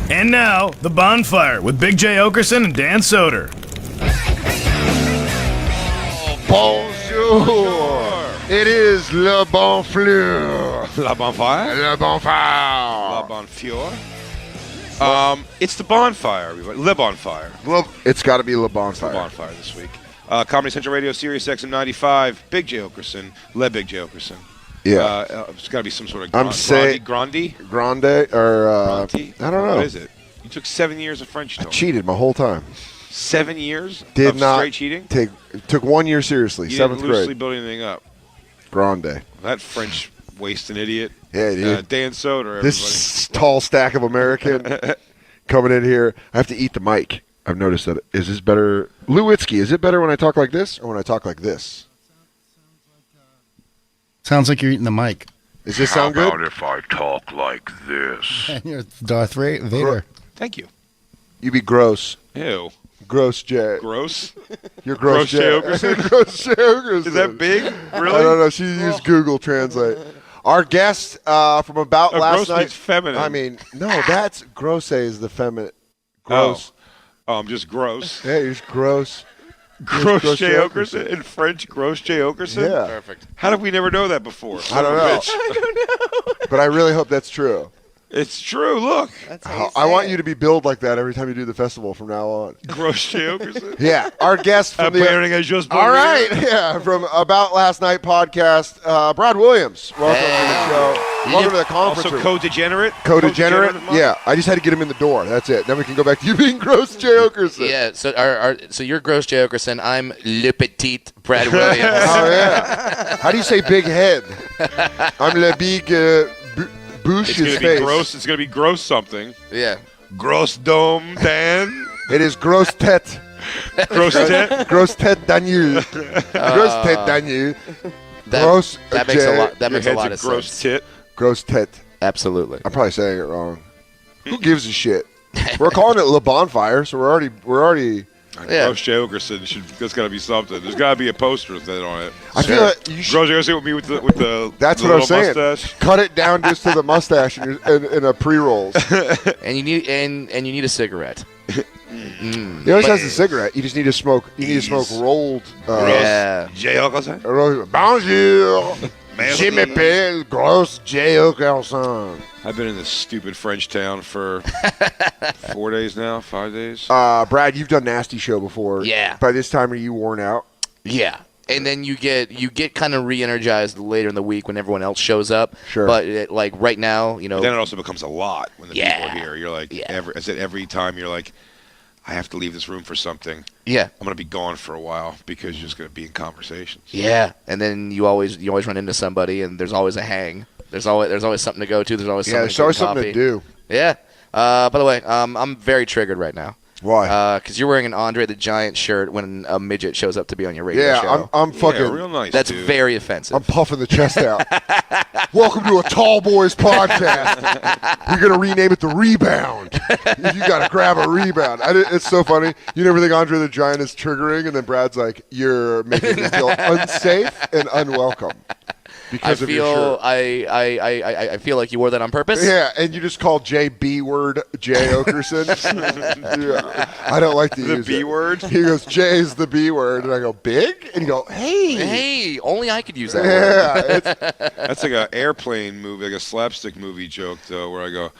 And now, The Bonfire with Big J. Okerson and Dan Soder. Bonjour. It is Le Bonfire. La Bonfire? Le Bonfire. La Bonfire. It's the Bonfire, everybody. Le Bonfire. It's got to be Le Bonfire. The Bonfire this week. Comedy Central Radio, Sirius XM 95. Big J. Okerson. Le Big J. Okerson. Yeah. It's got to be some sort of I'm saying Grande? Grande or Grande? I don't know. What is it? You took 7 years of French. I cheated my whole time. 7 years Did of not straight cheating? Took 1 year seriously. You Seventh didn't loosely grade. build anything up. Grande. That French wasting idiot. Yeah, dude. Dan Soder, everybody. This tall stack of American coming in here. I have to eat the mic. I've noticed that. Is this better? Lewitsky, is it better when I talk like this or when I talk like this? Sounds like you're eating the mic. Does this sound good? How about if I talk like this? And you're Darth Vader. Thank you. You be gross. Ew. Gross J. Gross? You're gross J. Okerson? Gross J. Okerson. Is that big? Really? I don't know. She used Google Translate. Our guest from about last gross night. means feminine. I mean, no, that's grosse is the feminine. Gross. Oh, I'm just gross. Yeah, you're just gross. Gross Gross J. J. Okerson? In French, Gross J. Okerson? Yeah. Perfect. How did we never know that before? I don't know. I don't know. But I really hope that's true. It's true. Look. I want you to be billed like that every time you do the festival from now on. Gross J. Okerson? Yeah. Our guest from the... Appearing as just All right. Yeah. From About Last Night podcast, Brad Williams. Welcome to the show. Welcome to the conference Also room. co-degenerate? Co-degenerate? Month? Yeah. I just had to get him in the door. That's it. Then we can go back to you being Gross J. Okerson. Yeah, so you're Gross J. Okerson. I'm Le Petit Brad Williams. Oh, yeah. How do you say big head? I'm Le Big Bouche It's going his to be face. gross. It's going to be gross something. Yeah. Gross dome, Dan. It is Gross Tete. Gross tit. Gross Tete Daniel. Gross Tete Daniel. Gross That makes J. a lot. That Your makes a head's lot a of gross sense. tit. Gross Tete. Absolutely. I'm probably saying it wrong. Who gives a shit? We're calling it Le Bonfire, so we're already. Yeah. Gross J. Okerson. That's got to be something. There's got to be a poster with that on it. I feel like you should. Gross J. Okerson with me with the That's the what I was little saying. mustache. Cut it down just to the mustache and a pre-rolls. And you need a cigarette. He always has a cigarette. You just need to smoke. You need to smoke rolled. Yeah. J. Okerson. Bonjour. Je m'appelle Gross J. Okerson. I've been in this stupid French town for 4 days now, 5 days. Brad, you've done Nasty Show before. Yeah. By this time, are you worn out? Yeah. And then you get kind of re-energized later in the week when everyone else shows up. Sure. But like right now, Then it also becomes a lot when the people Yeah. are here. You're like, Yeah. every time you're like, I have to leave this room for something. yeah. I'm going to be gone for a while because you're just going to be in conversations. Yeah. And then you always run into somebody, and there's always a hang. There's always something to go to. There's always Yeah, there's always something to do. Yeah. By the way, I'm very triggered right now. Why? Because you're wearing an Andre the Giant shirt when a midget shows up to be on your radio show. Yeah, I'm fucking. Yeah, real nice, That's dude. very offensive. I'm puffing the chest out. Welcome to a Tall Boys podcast. We're gonna rename it the Rebound. You gotta grab a rebound. It's so funny. You never think Andre the Giant is triggering, and then Brad's like, "You're making me feel unsafe and unwelcome because of your shirt." I feel like you wore that on purpose. Yeah, and you just call J B word J Okerson. Yeah, I don't like to The use B it. word? He goes, J's the B word, and I go, big? And you go, hey. Hey, only I could use that word. Yeah, That's like an airplane movie, like a slapstick movie joke, though, where I go,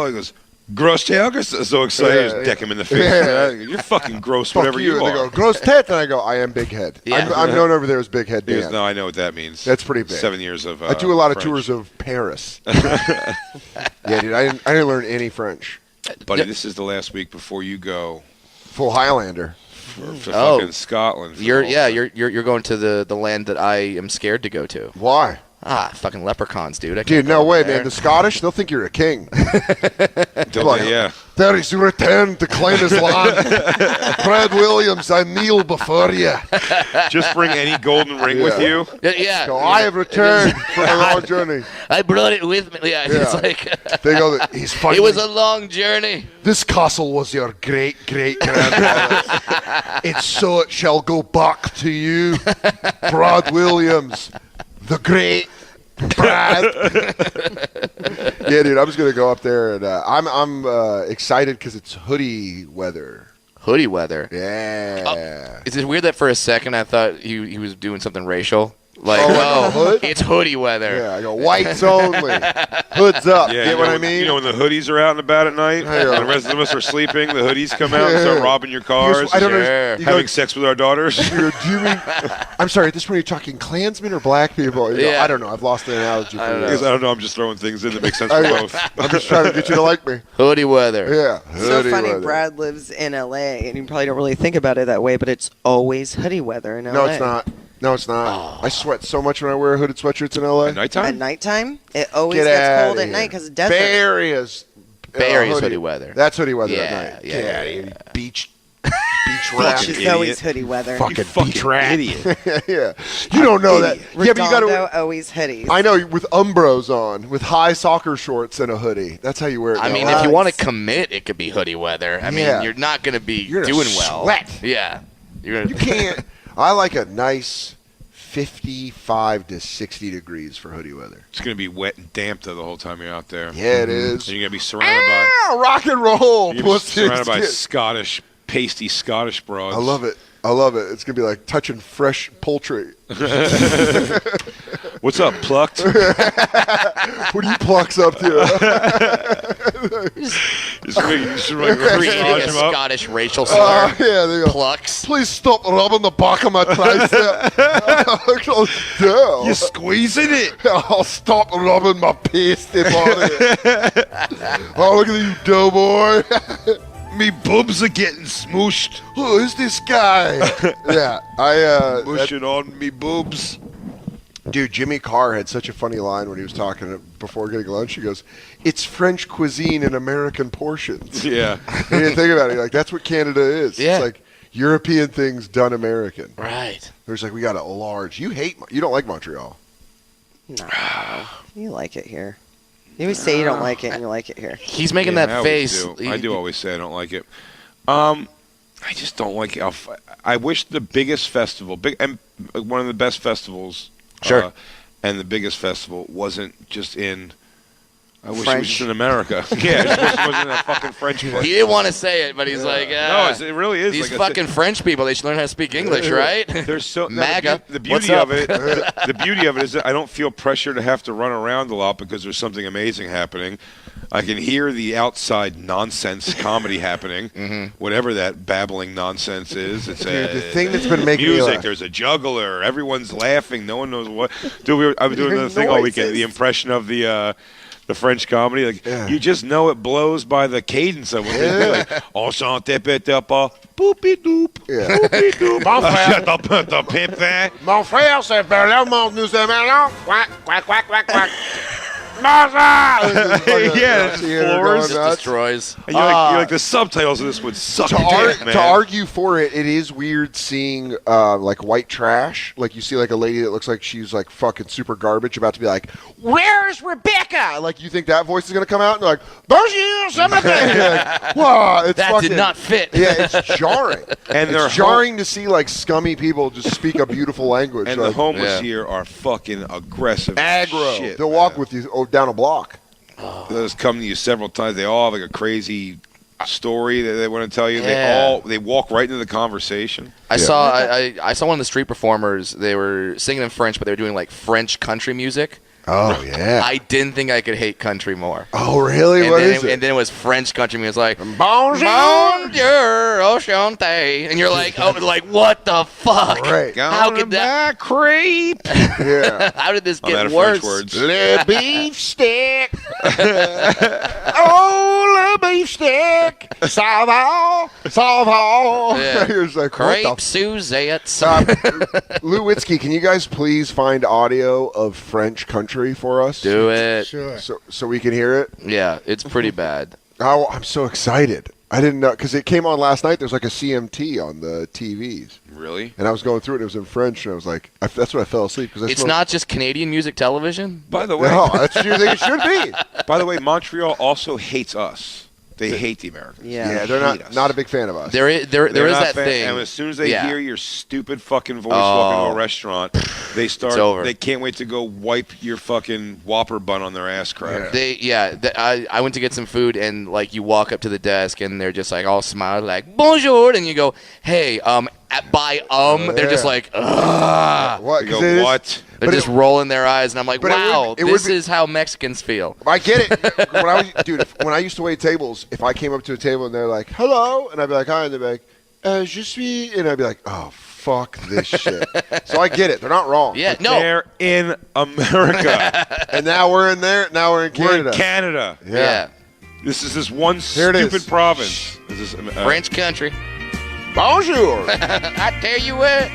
he goes, Gross J. Okerson. So excited, Yeah, deck him in the face. Yeah. You're fucking gross, fuck whatever you. you And they are. go, gross tet. And I go, I am big head. Yeah. I'm known over there as Big Head He goes, Dan. no, I know what that means. That's pretty big. 7 years of I do a lot of French. tours of Paris. Yeah, dude, I didn't learn any French. Buddy, this is the last week before you go Full Highlander. for Oh. fucking Scotland. for You're the whole thing. you're going to the land that I am scared to go to. Why? Fucking leprechauns, dude. I can't Dude, go no over way, there. man. The Scottish, they'll think you're a king. Yeah. There is return to claim his land. Brad Williams, I kneel before you. Just bring any golden ring with you. Yeah. So I have returned from a long journey. I brought it with me. Yeah. It's Yeah. like They go, he's finally. it was a long journey. This castle was your great grandfather's. It's so it shall go back to you, Brad Williams, the great Brad. Yeah, dude, I was gonna go up there, and I'm excited because it's hoodie weather. Hoodie weather. Yeah. Is it weird that for a second I thought he was doing something racial? Like, hood? it's hoodie weather. Yeah, I go whites only. Hoods up. Yeah, Get what I mean? You know when the hoodies are out and about at night, and the rest of us are sleeping, the hoodies come out and start robbing your cars, I don't know. Sure. You go, having sex with our daughters. do you mean? I'm sorry. At this point, you're talking Klansmen or black people? You go, Yeah. I don't know. I've lost the analogy. For you. Because I don't know, I'm just throwing things in that make sense for both. I'm just trying to get you to like me. Hoodie weather. Yeah. So Hoodie funny, weather. Brad lives in L.A., and you probably don't really think about it that way, but it's always hoodie weather in L.A. No, it's not. No, it's not. I sweat so much when I wear hooded sweatshirts in LA. At nighttime? At nighttime, it always Get gets outta cold at here. night because of desert. Bay Area's hoodie weather. That's hoodie weather Yeah, at night. yeah, Get outta yeah, here, beach rat. It's idiot. always hoodie weather. Fucking Fucking beach rat. idiot. Yeah. You don't know that. Yeah, but you Redondo gotta. always hoodies. I know, with Umbros on, with high soccer shorts and a hoodie. That's how you wear it. I in mean, LA. if you want to commit, it could be hoodie weather. I Yeah. mean, you're not going to be You're gonna doing well. sweat. Yeah. You're gonna, You can't. I like a nice 55 to 60 degrees for hoodie weather. It's going to be wet and damp though the whole time you're out there. Yeah, it is. And you're going to be surrounded by Rock and roll. you're gonna be pussies. surrounded by Scottish, pasty Scottish broads. I love it. I love it. It's going to be like touching fresh poultry. What's up, plucked? What do you plucks up to? Just like creating massage a them up. Scottish racial slur. Yeah, they go. Plucks. Please stop rubbing the back of my tricep. I'll You're squeezing it. I'll stop rubbing my pasty body. Oh, look at you, doughboy. Me boobs are getting smooshed. Who is this guy? Yeah, Mushing on me boobs. dude, Jimmy Carr had such a funny line when he was talking before getting lunch. He goes, "It's French cuisine in American portions." Yeah. He didn't think about it. Like, that's what Canada is. Yeah. It's like European things done American. Right. There's like, we got a large. You don't like Montreal. No, you like it here. You always say you don't like it, and you like it here. He's making Yeah, I that always face. do. I do always say I don't like it. I just don't like it. I wish the biggest festival, and one of the best festivals, Sure. and the biggest festival wasn't just in. I wish it was French. just in America. Yeah, it just wasn't in that fucking French place. He didn't want to say it, but he's like, No, it really is. these like I said, fucking French people, they should learn how to speak English, right? There's so MAGA. The What's beauty up? of it. The beauty of it is that I don't feel pressure to have to run around a lot because there's something amazing happening. I can hear the outside nonsense comedy happening, whatever that babbling nonsense is. It's Dude, the thing that's been making me music. laugh. There's a juggler. Everyone's laughing. No one knows what. Dude, I've been doing the thing all weekend. The impression of the French comedy. Like you just know it blows by the cadence of what they do. Like, enchanté, pété pas, poopy doop, poopy doop. Shut up, the pimpin. Mon frère, c'est Berlin, nous aimons. Quack, quack, quack, quack, quack. Yeah, it's floors. Destroys. And you're like the subtitles of this would suck dick, man. To argue for it, it is weird seeing like white trash. Like you see like a lady that looks like she's like fucking super garbage about to be like, "Where's Rebecca?" Like you think that voice is gonna come out and they're like, "Bonjour, something." Like, wow, it's That fucking, did not fit. Yeah, it's jarring. And they're it's jarring to see like scummy people just speak a beautiful language. And like, the homeless Yeah. here are fucking aggressive. aggro. Shit, They'll walk man. with you down a block. Those come to you several times. They all have like a crazy story that they want to tell you. Yeah. They walk right into the conversation. I saw one of the street performers. They were singing in French, but they were doing like French country music. Oh yeah. I didn't think I could hate country more. Oh really? And What then is it? And then it was French country music, like Bonjour. Bonjour, Enchanté, and you're like, oh, like what the fuck? Right. How could that? creep? Yeah. How did this I'm out get of worse? French words. Le beef stick. Oh, le beef stick. Ça va. Ça va. Yeah. You're just like, Crepe what the Suzette. Lou Witzke, can you guys please find audio of French country for us? Do it. Sure. So we can hear it? Yeah, it's pretty bad. Oh, I'm so excited. I didn't know, because it came on last night. There's like a CMT on the TVs. Really? And I was going through it. It was in French, and I was like, that's when I fell asleep. Cause I It's smoked- not just Canadian music television. By the way, No, that's what you think it should be. by the way, Montreal also hates us. They hate the Americans. Yeah. they're hate us. not a big fan of us. There is They're not that fan- thing. And as soon as they Yeah. hear your stupid fucking voice walking into a restaurant, they start. over. They can't wait to go wipe your fucking Whopper bun on their ass crack. I went to get some food, and like you walk up to the desk, and they're just like all smiled, like bonjour, and you go, hey, they're just like, ugh. What? They 'Cause go, it is- what? They're just rolling their eyes, and I'm like, But it would- wow, it would this be- is how Mexicans feel. I get it. When I used to wait tables, if I came up to a table and they're like, hello, and I'd be like, hi, and they'd be like, je suis, and I'd be like, oh, fuck this shit. So I get it. They're not wrong. Yeah, no. They're in America. And now we're in there. Now we're in We're Canada. in Canada. Yeah. This is this one Here it is. stupid province. This is, French country. Bonjour. I tell you what.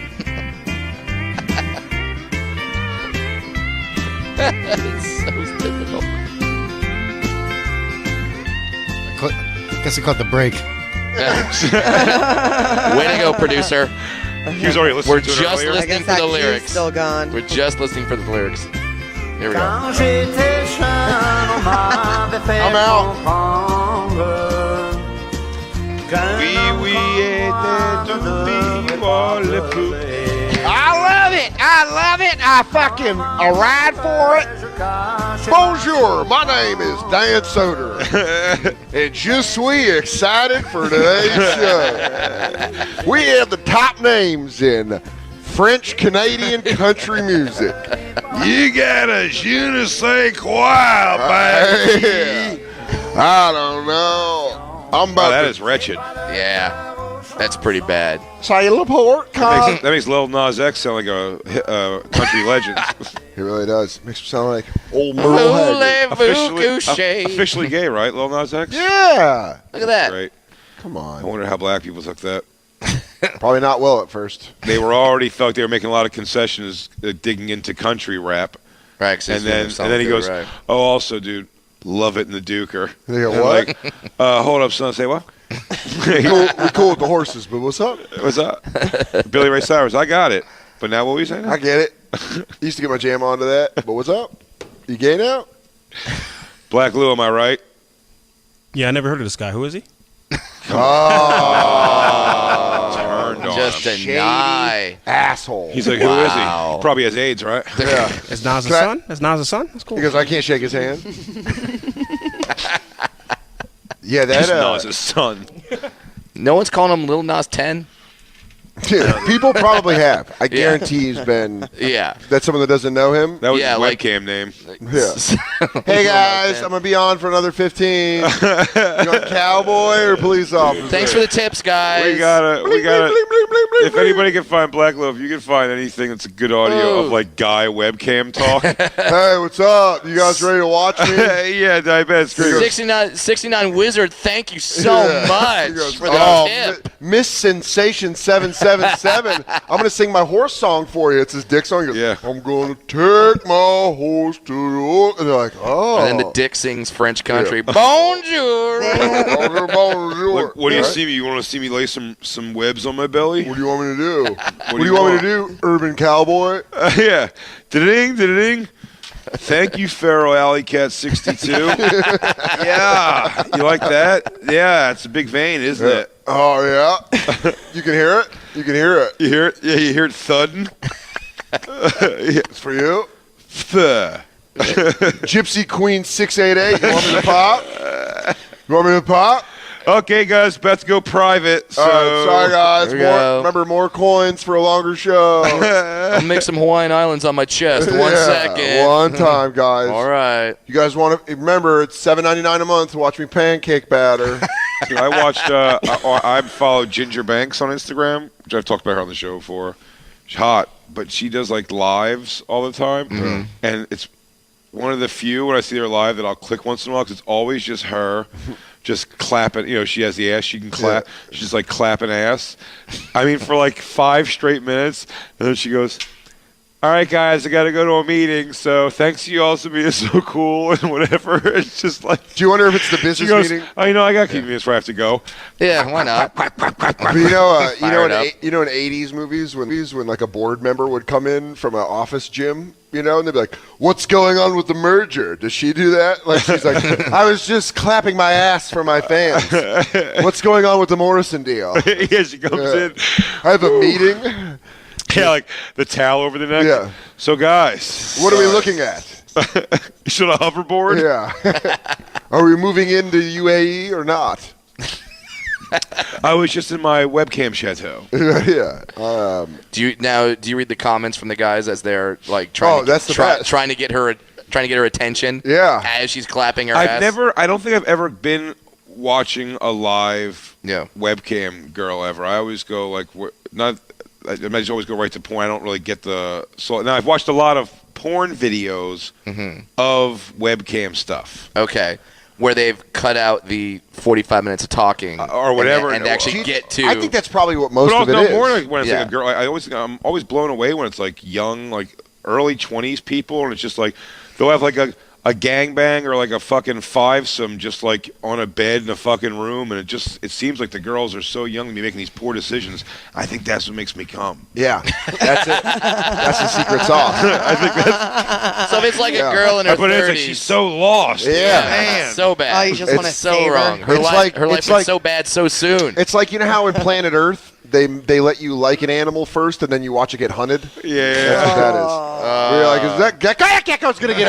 It's so difficult. Guess I caught the break. Way to go, producer. He was already listening We're to it just earlier. I listening guess for that the cue's lyrics. still gone. We're just listening for the lyrics. Here we go. I'm out. Oui, était un pays pour le plus. I love it. I fucking ride for it. Bonjour. My name is Dan Soder. And je suis excited for today's show. We have the top names in French Canadian country music. You got a je ne sais quoi, baby. I don't know. I'm Oh, about that to is wretched. Yeah. That's pretty bad. say a port That makes Lil Nas X sound like a country legend. It really does. Makes him sound like old Merle Haggard. Officially gay, right, Lil Nas X? Yeah. Look at that. Great. Come I on. wonder how black people took that. Probably not well at first. They were already felt they were making a lot of concessions, digging into country rap, Right, 'cause and it's then he goes, right. "Oh, also, dude, love it in the Duker." They go, And I'm what? Like, hold up, son. Say what? We cool with the horses, but what's up? What's up? Billy Ray Cyrus. I got it. But now what were you saying? I get it. Used to get my jam onto that, but what's up? You gay now? Black Lou, am I right? Yeah, I never heard of this guy. Who is he? Oh, Turned on Just him. deny. asshole. He's like, who is he? Wow. He probably has AIDS, right? Yeah. Is Nas' Can I- son? Is Nas' son? That's cool. Because I can't shake his hand. Yeah, He's that Nas' son. No one's calling him Lil Nas 10? people probably have. I guarantee he's been. Yeah. That's someone that doesn't know him. That was Yeah, his like- webcam name. Yeah. Hey guys, I'm gonna be on for another 15. You want cowboy or police officer? Thanks for the tips, guys. We gotta. Bling, bling, bling, bling, bling, If anybody can find Black Lou, if you can find anything that's a good audio of like guy webcam talk. Hey, what's up? You guys ready to watch me? Yeah, I bet it's great. 69 Wizard, thank you so Yeah. much He goes, for the "Oh, tip. Miss Sensation 777. I'm gonna sing my horse song for you. It's his dick song. He goes, Yeah. I'm gonna take my horse to the and they're like, oh. And then the dick sings French country. Bonjour. Bonjour. Look, what do you Right? see me? You want to see me lay some webs on my belly? What do you want me to do? What do you want me to do, urban cowboy? Yeah. Da-ding, da-ding. Thank you, Feral Alley Cat 62. Yeah. You like that? Yeah, it's a big vein, isn't it? Oh yeah. You can hear it. You can hear it. You hear it? Yeah, you hear it thudding? It's for you. Thuh. Gypsy Queen 688. You want me to pop? You want me to pop? Okay, guys, about to go private. So All right, sorry guys. There we go. Remember, more coins for a longer show. I'll mix some Hawaiian Islands on my chest. One Yeah, second. One time, guys. All right. You guys want to remember? It's $7.99 a month to watch me pancake batter. Dude, I watched. I followed Ginger Banks on Instagram, which I've talked about her on the show before. She's hot, but she does like lives all the time, and it's one of the few when I see her live that I'll click once in a while because it's always just her. Just clapping, she has the ass she can clap. Yeah. She's like clapping ass. I mean, for like 5 straight minutes, and then she goes, all right, guys, I got to go to a meeting. So thanks to you all for being so cool and whatever. It's just like. Do you wonder if it's the She business goes, meeting? oh, I got to keep this where I have to go. Yeah, why not? But you know in 80s movies when like a board member would come in from an office gym, and they'd be like, "What's going on with the merger? Does she do that?" Like she's like, "I was just clapping my ass for my fans. What's going on with the Morrison deal?" Yeah, she comes in. I have a meeting. Yeah, like the towel over the neck. Yeah. So, guys. What are we looking at? Should a hoverboard? Yeah. Are we moving into UAE or not? I was just in my webcam chateau. Yeah. Do you read the comments from the guys as they're like trying to get her attention? Yeah. As she's clapping her ass. I don't think I've ever been watching a live Yeah. webcam girl ever. I always go like I just always go right to point. I don't really get now I've watched a lot of porn videos of webcam stuff. Okay. Where they've cut out the 45 minutes of talking or whatever, and actually get to. I think that's probably what most of it is. More like when it's like a girl. I'm always blown away when it's like young, like early 20s people, and it's just like they'll have like a gangbang or like a fucking fivesome just like on a bed in a fucking room, and it seems like the girls are so young to be making these poor decisions. I think that's what makes me come. Yeah, that's it. That's the secret sauce. I think that's. So if it's like a girl in her 30s, it's like she's so lost. Yeah, man, so bad. Oh, you just want to so save wrong. her. Her life went so bad so soon. It's like how in Planet Earth they let you like an animal first and then you watch it get hunted. Yeah, that's what that is. We're like, is that gecko's gonna get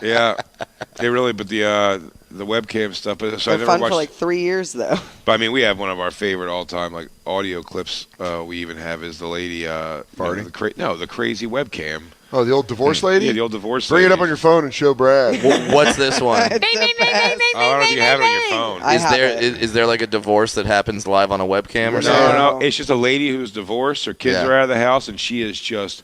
ate? Yeah, they really. But the webcam stuff. So They're I never fun watched. for like 3 years though. But I mean, we have one of our favorite all-time like audio clips. We even have is the lady farting. The crazy webcam. Oh, the old divorce lady? Yeah, the old divorce Bring lady. it up on your phone and show Brad. What's this one? It's the best. I don't know if you have it on your phone. I have it. Is there like a divorce that happens live on a webcam or something? No. It's just a lady who's divorced. Her kids are out of the house, and she is just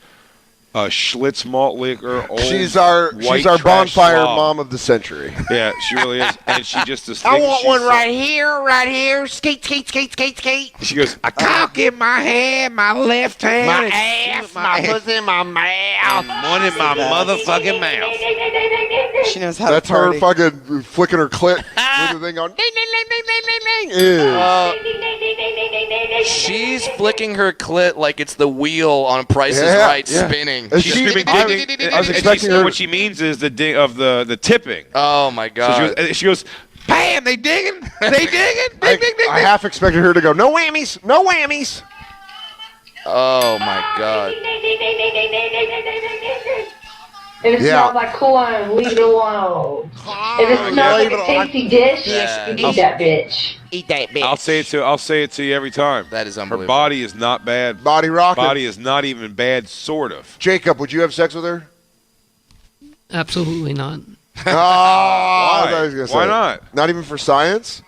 a Schlitz malt liquor. Old She's our bonfire slob. mom of the century. Yeah, she really is. And she just. I want one right here. Skate. She goes, a cock in my hand, my left hand, My ass, my pussy in my mouth. one in my motherfucking mouth. She knows how That's to her party. fucking flicking her clit with the thing on. She's flicking her clit like it's the wheel on Price is Yeah, Right yeah. spinning. And She's she- screaming, I ding, was- ding, ding, I was ding, and expecting her- What she means is the ding of the tipping. Oh my So god. she goes, bam, they digging, they digging, ding, ding, ding. I half expected her to go, no whammies, no whammies. Oh my god. If it Yeah. smells like cologne, leave it alone. If it smells like a tasty dish, eat that bitch. Eat that bitch. I'll say it to you every time. That is Her unbelievable. body is not bad. Body rocking. Body is not even bad, sort of. Jacob, would you have sex with her? Absolutely not. Oh, I thought he was gonna Why say. not? Not even for science?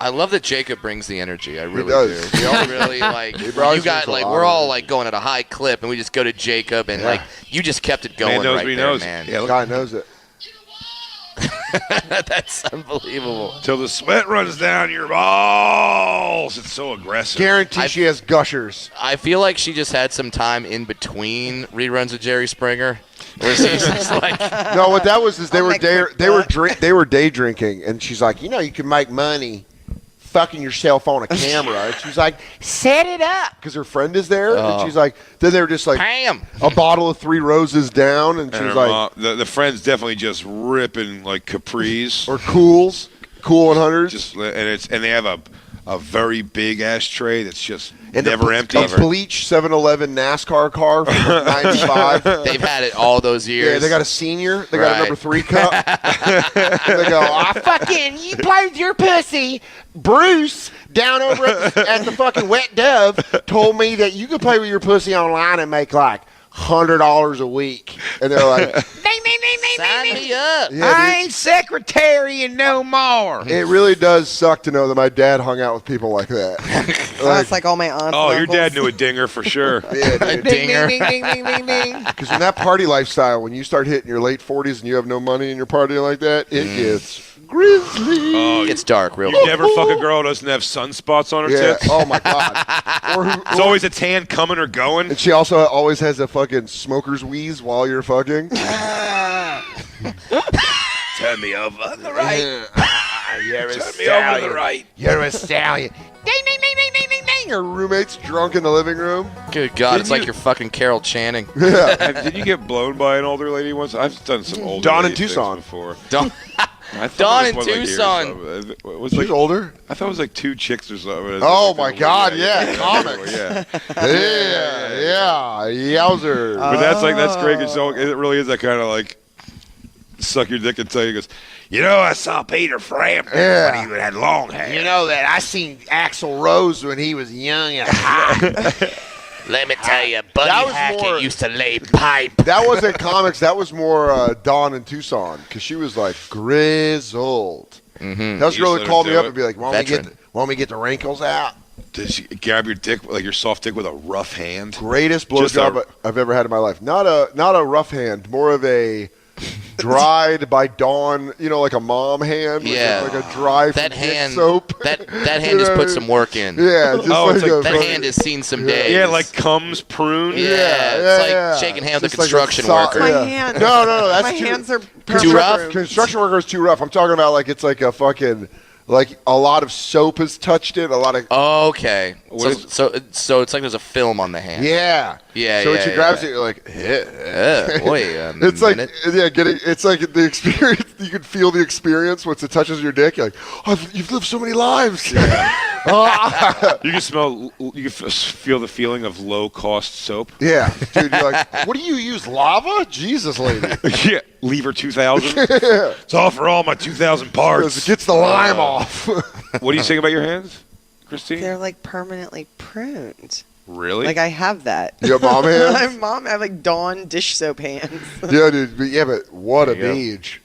I love that Jacob brings the energy. I really does. do. We all really like. He You brings got a like lot we're of all energy. like going at a high clip, and we just go to Jacob, and like you just kept it going Man knows right what he there, knows. man. Yeah, look, Guy knows it. That's unbelievable. till the sweat runs down your balls. It's so aggressive. Guarantee she has gushers. I feel like she just had some time in between reruns of Jerry Springer, where she's just like, No, what that was is they I'll were make quick they were day drinking, and she's like, you can make money fucking yourself on a camera. And she's like, set it up, because her friend is there, and she's like, then they were just like bam. a bottle of 3 Roses down, and she And was her like, mom, the friend's definitely just ripping like capris. or Cool 100s. Just and they have a very big ashtray that's just And never a empty. bleach 7-Eleven NASCAR car from like 95. They've had it all those years. Yeah, they got a senior. They got a Right. number 3 cup. They go, You play with your pussy. Bruce down over at the fucking Wet Dove told me that you could play with your pussy online and make like $100 a week. And they're like, Sign me up. yeah, dude, ain't secretary no more. it really does suck to know that my dad hung out with people like that. That's like all my aunts. Oh, and your dad uncles. knew a dinger for sure. Yeah, A dude. dinger. Because in that party lifestyle, when you start hitting your late 40s and you have no money and you're partying like that, it gets grizzly. Oh, It's dark, real you quick. never fuck a girl who doesn't have sunspots on her Yeah. tits. Oh my god. It's always a tan coming or going. And she also always has a fucking smoker's wheeze while you're fucking. Turn me over on the right. You're a Turn me over on the right. You're a stallion. Ding, ding, ding, ding, ding, ding, ding. Your roommate's drunk in the living room. Good God, Did it's like you- you're fucking Carol Channing. Did you get blown by an older lady once? I've done some older Dawn in lady things Tucson. before. Dawn, I thought Dawn it in was one, like, here or Tucson. something. It was She's like, older. I thought it was like 2 chicks or something. Oh my God, yeah, comics. Yeah. Yeah, yowzer. But that's great because it really is that kind of like suck your dick and tell you. He goes, you know, I saw Peter Frampton when he had long hair. You know that I seen Axl Rose when he was young and hot. Let me tell you, Buddy That was Hackett more- used to lay pipe. That wasn't comics. That was more Dawn in Tucson because she was like grizzled. Mm-hmm. That was You girl just that let called her me do up it? and be like, "Want me get the wrinkles out?" Did she grab your dick, like your soft dick, with a rough hand? Greatest Just blowjob I've ever had in my life. Not a rough hand, more of a dried by Dawn. You know, like a mom hand. Yeah. like a dry That from dick hand, soap. that hand has put some work in. Yeah, just Oh, like, it's like a That fucking- hand has seen some days. Yeah, like comes prune. Yeah, it's like shaking hands with a Just construction like a worker. My hands. No, that's My too, hands are Too rough? Construction worker is too rough. I'm talking about like it's like a fucking like a lot of soap has touched it. A lot of Okay. So it's like there's a film on the hand. yeah. Yeah, So yeah, when she yeah, grabs yeah. it, you're like, Wait it's like it's like the experience. You can feel the experience once it touches your dick. You're like, oh, you've lived so many lives. You can smell. You can feel the feeling of low-cost soap. Yeah, dude. You're like, what do you use? Lava? Jesus, lady. Yeah, Lever 2000. It's all for all my 2,000 parts. It gets the lime off. What are you saying about your hands, Christine? They're like permanently pruned. Really? Like I have that. You have mom hands? I have like Dawn dish soap hands. Yeah, dude. But what a beach.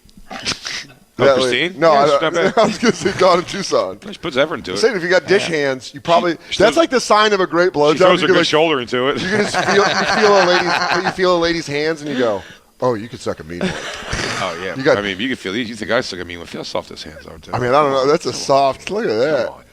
Oh, Christine? No, Yeah, it's not bad. I was going to say Dawn in Tucson. She puts effort into I'm it. saying if you got dish hands, you probably She that's throws- like the sign of a great blowjob. She throws You a can, good like, shoulder into it. you can just feel a lady's hands, and you go, "Oh, you could suck a mean one." Oh yeah. You got- I mean, if you can feel these. You think I suck a mean one? Feel how soft his hands are. Too. I mean, I don't know. That's a soft. Look at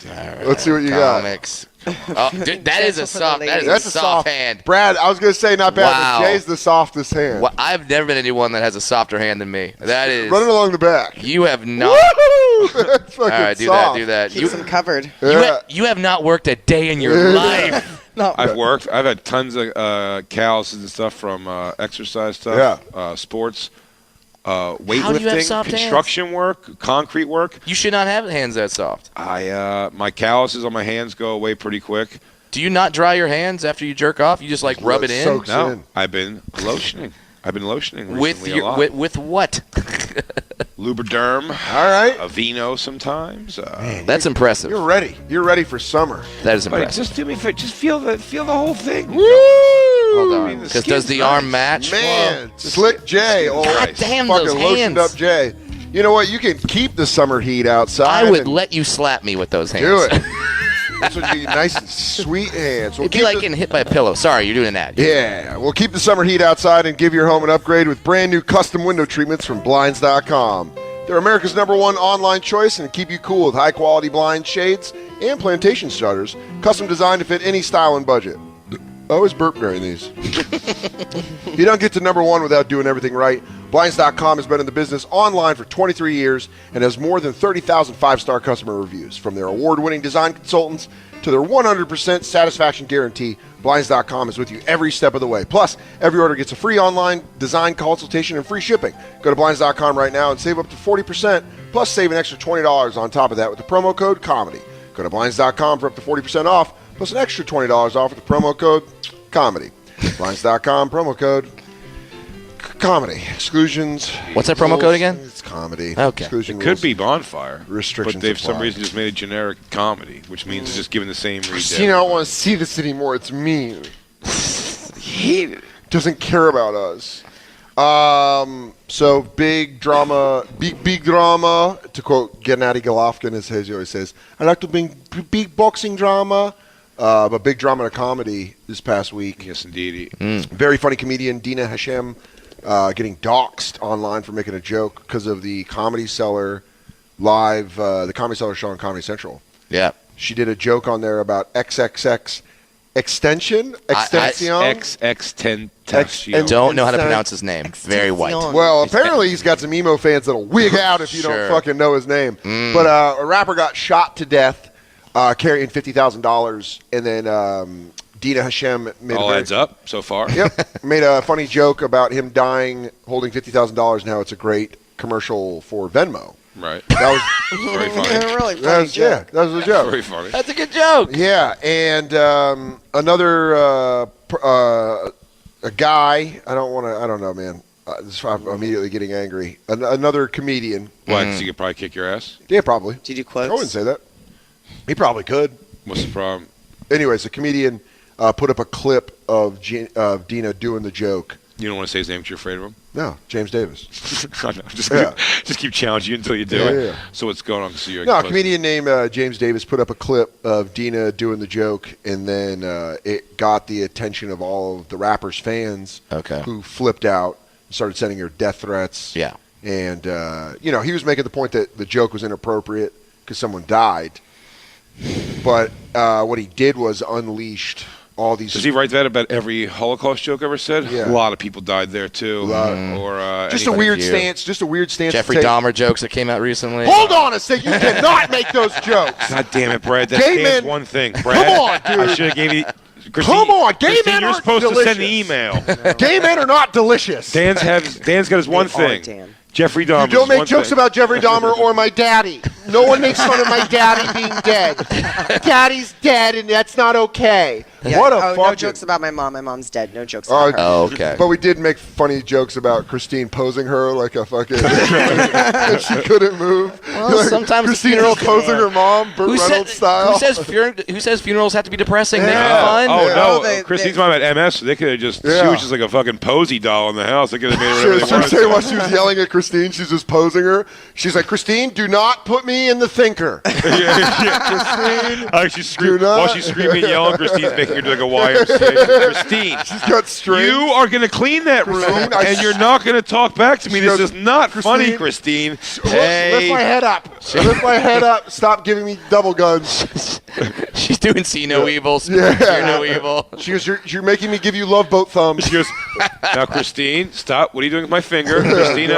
that. Let's see what you got. Comics. Oh, dude, that is a soft. That is That's a soft hand. Brad, I was gonna say not bad, Wow. but Jay's the softest hand. Well, I've never met anyone that has a softer hand than me. That is. Run it along the back. You have not. Woo! That's fucking All right, do soft. that. Keeps them covered. You have not worked a day in your life. No. I've worked. I've had tons of calluses and stuff from exercise stuff, sports, How do you have weightlifting, soft hands? construction work, concrete work. You should not have hands that soft. My calluses on my hands go away pretty quick. Do you not dry your hands after you jerk off? You just like rub it in soaks No, in. I've been lotioning. with recently a lot. with what? Lubriderm, All right. Aveeno sometimes. That's impressive. You're ready. You're ready for summer. That is But impressive. just do me a favor. Just feel the whole thing. Hold on, mean, the because does skin's the arm nice. match? Man, Slick J, old God damn fucking those lotioned hands. up Jay. You know what? You can keep the summer heat outside. I would and let you slap me with those hands. do it. This would be nice and sweet hands. We'll It'd be keep like the- getting hit by a pillow. Sorry, you're doing an ad. Yeah, we'll keep the summer heat outside and give your home an upgrade with brand new custom window treatments from Blinds.com. They're America's #1 online choice and keep you cool with high-quality blind shades and plantation starters, custom designed to fit any style and budget. I always burp during these. You don't get to #1 without doing everything right. Blinds.com has been in the business online for 23 years and has more than 30,000 five-star customer reviews. From their award-winning design consultants to their 100% satisfaction guarantee, Blinds.com is with you every step of the way. Plus, every order gets a free online design consultation and free shipping. Go to Blinds.com right now and save up to 40%, plus save an extra $20 on top of that with the promo code COMEDY. Go to Blinds.com for up to 40% off, plus an extra $20 off with the promo code COMEDY. Blinds.com, promo code COMEDY. Exclusions. What's that promo code again? It's comedy. Okay. Exclusion It rules. could be Bonfire. Restrictions But they've for some apply. reason just made a generic comedy, which means it's just giving the same read. Christina, I don't want to see this anymore. It's mean. He doesn't care about us. So big drama, big drama. To quote Gennady Golovkin, as he always says, I like to bring big boxing drama, but big drama and a comedy this past week. Yes, indeed. Very funny comedian Dina Hashem getting doxxed online for making a joke because of the Comedy Cellar live, the Comedy Cellar show on Comedy Central. Yeah. She did a joke on there about XXX extension. XXXTentacion. Don't know how to pronounce his name. Very white. Well, apparently he's got some emo fans that'll wig out if you don't fucking know his name. But a rapper got shot to death carrying $50,000, and then Dina Hashem made all adds up so far. Yep, made a funny joke about him dying holding $50,000. Now it's a great commercial for Venmo. Right. That was very funny. Really funny joke. Yeah, that was a joke. Very funny. That's a good joke. Yeah, and another a guy. I don't know, man. I'm immediately getting angry. Another comedian. Why? Because he could probably kick your ass. Yeah, probably. Did you quote? I wouldn't say that. He probably could. What's the problem? Anyways, a comedian put up a clip of Dina doing the joke. You don't want to say his name because you're afraid of him? No, James Davis. Just keep challenging you until you do it. Yeah. So what's going on? So a comedian named James Davis put up a clip of Dina doing the joke, and then it got the attention of all of the rapper's fans who flipped out and started sending her death threats. Yeah. And, he was making the point that the joke was inappropriate because someone died. But what he did was unleashed all these. Does he write that about every Holocaust joke ever said? Yeah. A lot of people died there too. Or just a weird stance. Just a weird stance. Jeffrey Dahmer jokes that came out recently. Hold on a second. You cannot make those jokes. God damn it, Brad. That Gay stands men. one thing. Brad, Come on, dude. I should have gave you. Christine, Come on, gay Christine, men you're aren't supposed delicious. to send the email. Gay men are not delicious. Dan's got his one thing. Dan. Jeffrey Dahmer. You don't make jokes about Jeffrey Dahmer or my daddy. No one makes fun of my daddy being dead. Daddy's dead, and that's not okay. Yeah, What a fucking... No jokes about my mom. My mom's dead. No jokes about her. Oh, okay. But we did make funny jokes about Christine posing her like a fucking... and she couldn't move. Well, sometimes Christine funeral is posing her mom, Burt Reynolds style. Who says funerals have to be depressing? They can be Yeah. fun. Oh, no. Christine's talking about MS. So they could have just... She was just like a fucking posy doll in the house. They could have made her whatever they wanted to. While she was yelling at Christine, she's just posing her. She's like, Christine, do not put me in the thinker. Christine, while she's screaming and yelling, Christine's making her do like a YMCA. Christine, she's got strings. You are going to clean that room, and you're not going to talk back to me. This is not funny, Christine. Hey. Lift my head up. Lift my head up. Stop giving me double guns. She's doing see no evils. Yeah. Hear no evil. She goes, you're making me give you love boat thumbs. She goes, now, Christine, stop. What are you doing with my finger? Christina.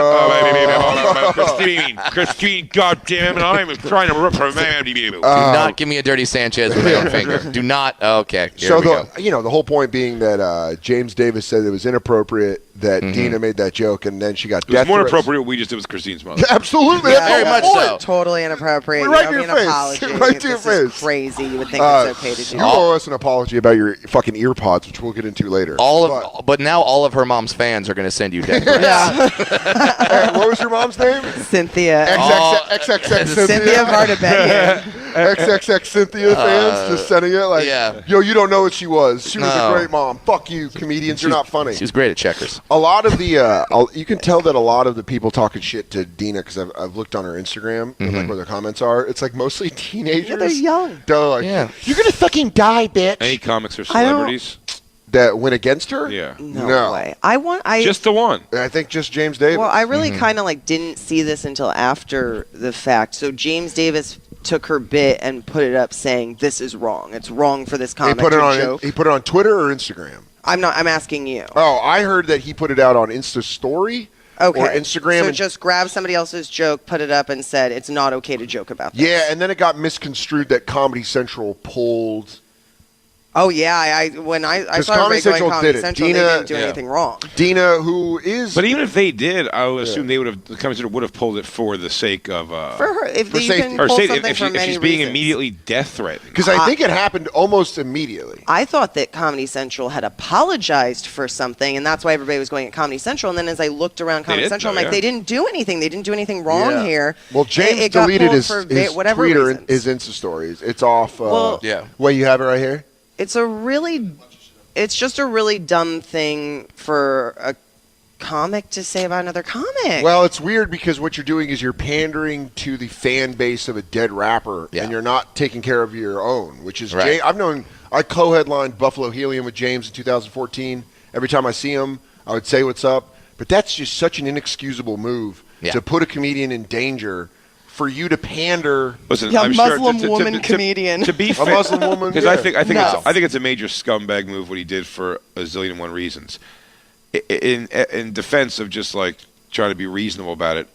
Christine, goddamn it. I'm trying to reprimand you. Do not give me a dirty Sanchez with my own finger. Do not. Okay. Here we go. The whole point being that James Davis said it was inappropriate that Dina made that joke, and then she got death It was more threats. appropriate what we just did with Christine's mother. Absolutely. Yeah, very much so. Totally inappropriate. Right You to owe me your an face. apology. Right to your This is face. crazy. You would think it's okay to do You that. owe us an apology about your fucking ear pods, which we'll get into later. But now all of her mom's fans are going to send you death threats. Yeah. What was your mom's name? Cynthia. XXX Cynthia. Cynthia Vardabegian. XXX Cynthia fans just sending it like, yo, you don't know what she was. She was a No. great mom. Fuck you, comedians. You're not funny. She was great at checkers. A lot of the, you can tell that a lot of the people talking shit to Dina, because I've looked on her Instagram and like where the comments are. It's like mostly teenagers. Yeah, they're young. They're like, you're gonna fucking die, bitch. Any comics or celebrities? That went against her? Yeah. No way. Just the one. I think just James Davis. Well, I really kind of didn't see this until after the fact. So James Davis took her bit and put it up saying this is wrong. It's wrong for this comic to joke. He put it on Twitter or Instagram? I'm asking you. Oh, I heard that he put it out on Insta Story. Okay. Or Instagram. So just grab somebody else's joke, put it up, and said it's not okay to joke about this. Yeah, and then it got misconstrued that Comedy Central pulled. Oh yeah, when I saw Comedy everybody Central going Comedy did it. Central, Dina- they didn't do anything wrong. Dina, who is. But even if they did, I would assume they would have. The Comedy Central would have pulled it for the sake of. For her, if for you safety. can Or pull say, something if for many she's being reasons. immediately death threatened. Because I think it happened almost immediately. I thought that Comedy Central had apologized for something, and that's why everybody was going at Comedy Central. And then as I looked around Comedy did, Central, I'm though, like, they didn't do anything. They didn't do anything wrong Yeah. here. Well, James It got deleted pulled his for Twitter reasons. and his Insta stories. It's off. Well, Wait, you have it right here? It's just a really dumb thing for a comic to say about another comic. Well, it's weird because what you're doing is you're pandering to the fan base of a dead rapper, and you're not taking care of your own, which is Right. I co-headlined Buffalo Helium with James in 2014. Every time I see him, I would say what's up, but that's just such an inexcusable move to put a comedian in danger for you to pander. Listen, Yeah, I'm Muslim sure, woman comedian. To be A fair, Muslim woman, because yeah. I think it's a major scumbag move what he did for a zillion and one reasons. In defense of just like trying to be reasonable about it,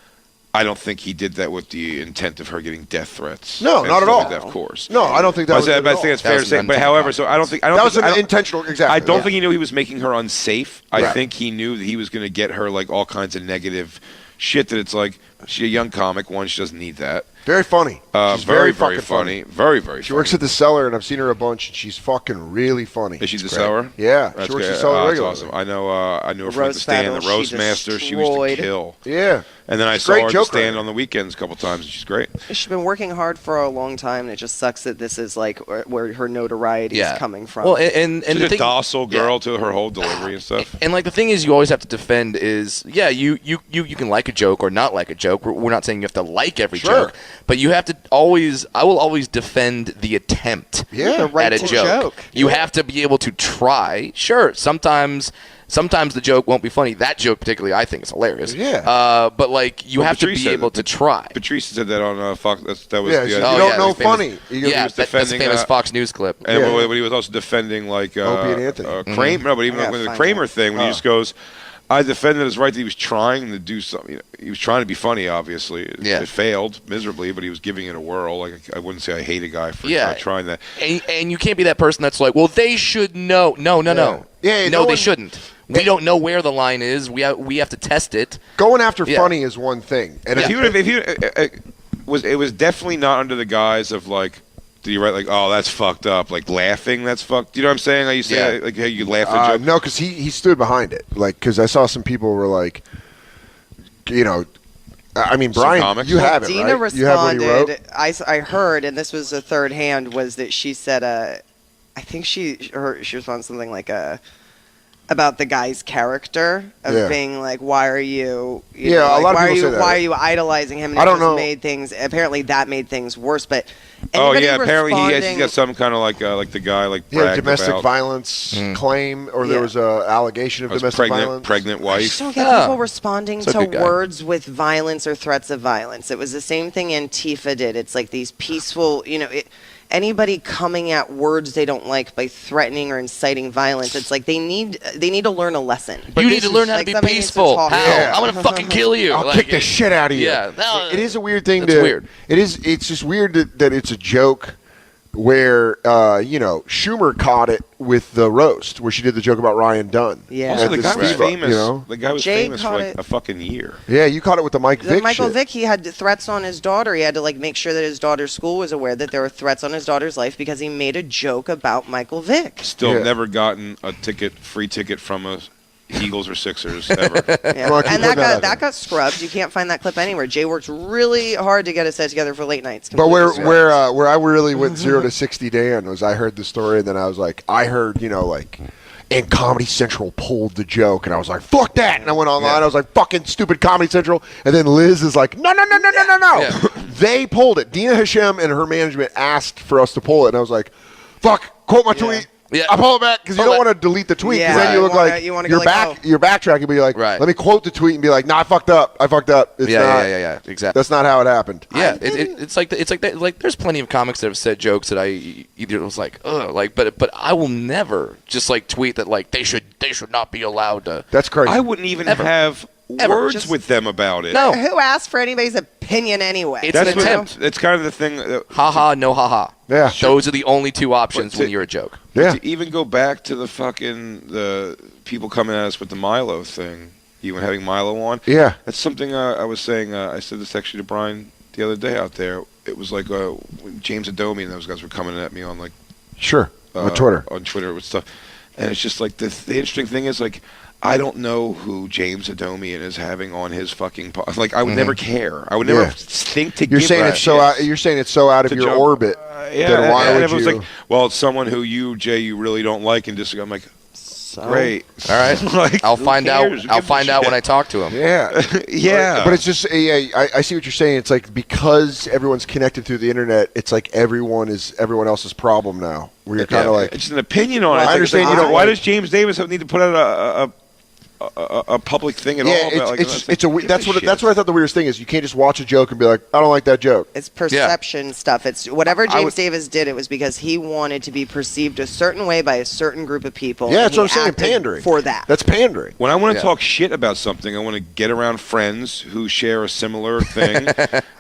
I don't think he did that with the intent of her getting death threats. No, and not at stuff all. like that, of course. No, I don't think that was. But I think it's fair to say. But however, so I don't think that was think, an intentional. Exactly. I don't think he knew he was making her unsafe. I Right. think he knew that he was going to get her like all kinds of negative shit. That it's like she's a young comic. One, she doesn't need that. Very funny. She's very fucking funny. Very, very. She works at the Cellar, and I've seen her a bunch, and she's fucking really funny. Is she the Cellar? Yeah, That's she works at good. the Cellar That's regularly. awesome. I know. I knew her from Rose the stand, the Battle, Roast she Master. She was the destroyed. kill. Yeah. And then I She's a saw great her at the joke stand writer. on the weekends a couple times, and she's great. She's been working hard for a long time, and it just sucks that this is like where her notoriety is coming from. Well, and She's the a thing, docile girl to her whole delivery and stuff. And like the thing is, you always have to defend is you can like a joke or not like a joke. We're not saying you have to like every joke, but you have to always. I will always defend the attempt The right at a to joke. joke. You have to be able to try. Sure, sometimes the joke won't be funny. That joke particularly, I think, is hilarious. Yeah. But like you have Patrice to be said able that. to try. Patrice said that on Fox. That was Yeah, the you idea. don't know the famous- funny. He Yeah, was that's a defending, famous Fox News clip. And Yeah. when he was also defending like Opie and Anthony. Kramer, no, but even Yeah, when the fine, Kramer yeah. thing, when he just goes, I defended his right that he was trying to do something. You know, he was trying to be funny. Obviously, it failed miserably, but he was giving it a whirl. Like I wouldn't say I hate a guy for not trying that. And you can't be that person that's like, well, they should know. No. Yeah, no, they shouldn't. We don't know where the line is. We have to test it. Going after funny is one thing, and If it was definitely not under the guise of like, do you write like, oh, that's fucked up, like laughing, that's fucked. You know what I'm saying? Like you say, like, hey, you laugh at joke. no, because he stood behind it. Like, because I saw some people were like, you know, I mean, Some Brian, comics? you have it, Dina right? You have what he wrote? responded. I heard, and this was a third hand, was that she said, I think she responded something like about the guy's character of being like, why are you? you know, a like, lot of why people are you, say that. Why are you idolizing him? And I it don't just know. Made things. Apparently, that made things worse. But Oh anybody yeah, apparently he's responding- got some kind of like the guy like Yeah, bragged domestic about violence claim, or there was a allegation of his domestic violence. pregnant I wife. just don't get people responding That's a to good guy. words with violence or threats of violence. It was the same thing Antifa did. It's like these peaceful, anybody coming at words they don't like by threatening or inciting violence. It's like they need to learn a lesson. You need to learn how to be peaceful. How? Yeah. I'm gonna fucking kill you. I'll kick the shit out of you. Yeah, no, it is a weird thing. that's weird. It's just weird that it's a joke. Where Schumer caught it with the roast, where she did the joke about Ryan Dunn. Yeah. Also, the guy was Steve-O, famous. The guy was Jay famous for caught like it. a fucking year. Yeah, you caught it with the Mike Vick Michael shit. Vick, he had threats on his daughter. He had to make sure that his daughter's school was aware that there were threats on his daughter's life because he made a joke about Michael Vick. Still never gotten a free ticket from a Eagles or Sixers ever. Yeah. And that got scrubbed. You can't find that clip anywhere. Jay worked really hard to get us set together for late nights. But where I really went 0 to 60 Dan was I heard the story and then I was like, and Comedy Central pulled the joke and I was like, fuck that, and I went online. I was like, fucking stupid Comedy Central, and then Liz is like, no. They pulled it. Dina Hashem and her management asked for us to pull it and I was like, fuck, quote my tweet. Yeah. I pull it back because you don't want to delete the tweet because then you look like you're backtracking, but you're like, let me quote the tweet and be like, nah, I fucked up. It's yeah, exactly. That's not how it happened. Yeah, it's like that. Like, there's plenty of comics that have said jokes that I either was like, ugh, like, but I will never just like tweet that like they should not be allowed to. That's crazy. I wouldn't even have words with them about it. No. Who asked for anybody's opinion anyway? It's an attempt. It's kind of the thing. Ha, no ha. Yeah. Those are the only two options when you're a joke. Yeah. To even go back to the people coming at us with the Milo thing, even having Milo on. Yeah. That's something I was saying. I said this actually to Brian the other day out there. It was like when James Adomi and those guys were coming at me on like. Sure. On Twitter. On Twitter with stuff. And it's just like the interesting thing is like, I don't know who James Adomian is having on his fucking like I would never care. I would never think to You're give saying a it's so shit you're saying it's so out of to your jump- orbit. Then why would it was you? like, well, it's someone who you really don't like and disagree. I'm like, great. All right. Like, I'll who find out. cares? Who I'll gives a find out when I shit? talk to him. Yeah. Yeah. But it's just I see what you're saying. It's like because everyone's connected through the internet, it's like everyone else's problem now. Where you're kind of like it's an opinion on it. I understand It's you like, don't why like- does James Davis need to put out a public thing at all. That's what I thought the weirdest thing is. You can't just watch a joke and be like, I don't like that joke. It's perception stuff. It's whatever James Davis did. It was because he wanted to be perceived a certain way by a certain group of people. Yeah, that's what I'm saying. Pandering for that. That's pandering. When I want to talk shit about something, I want to get around friends who share a similar thing,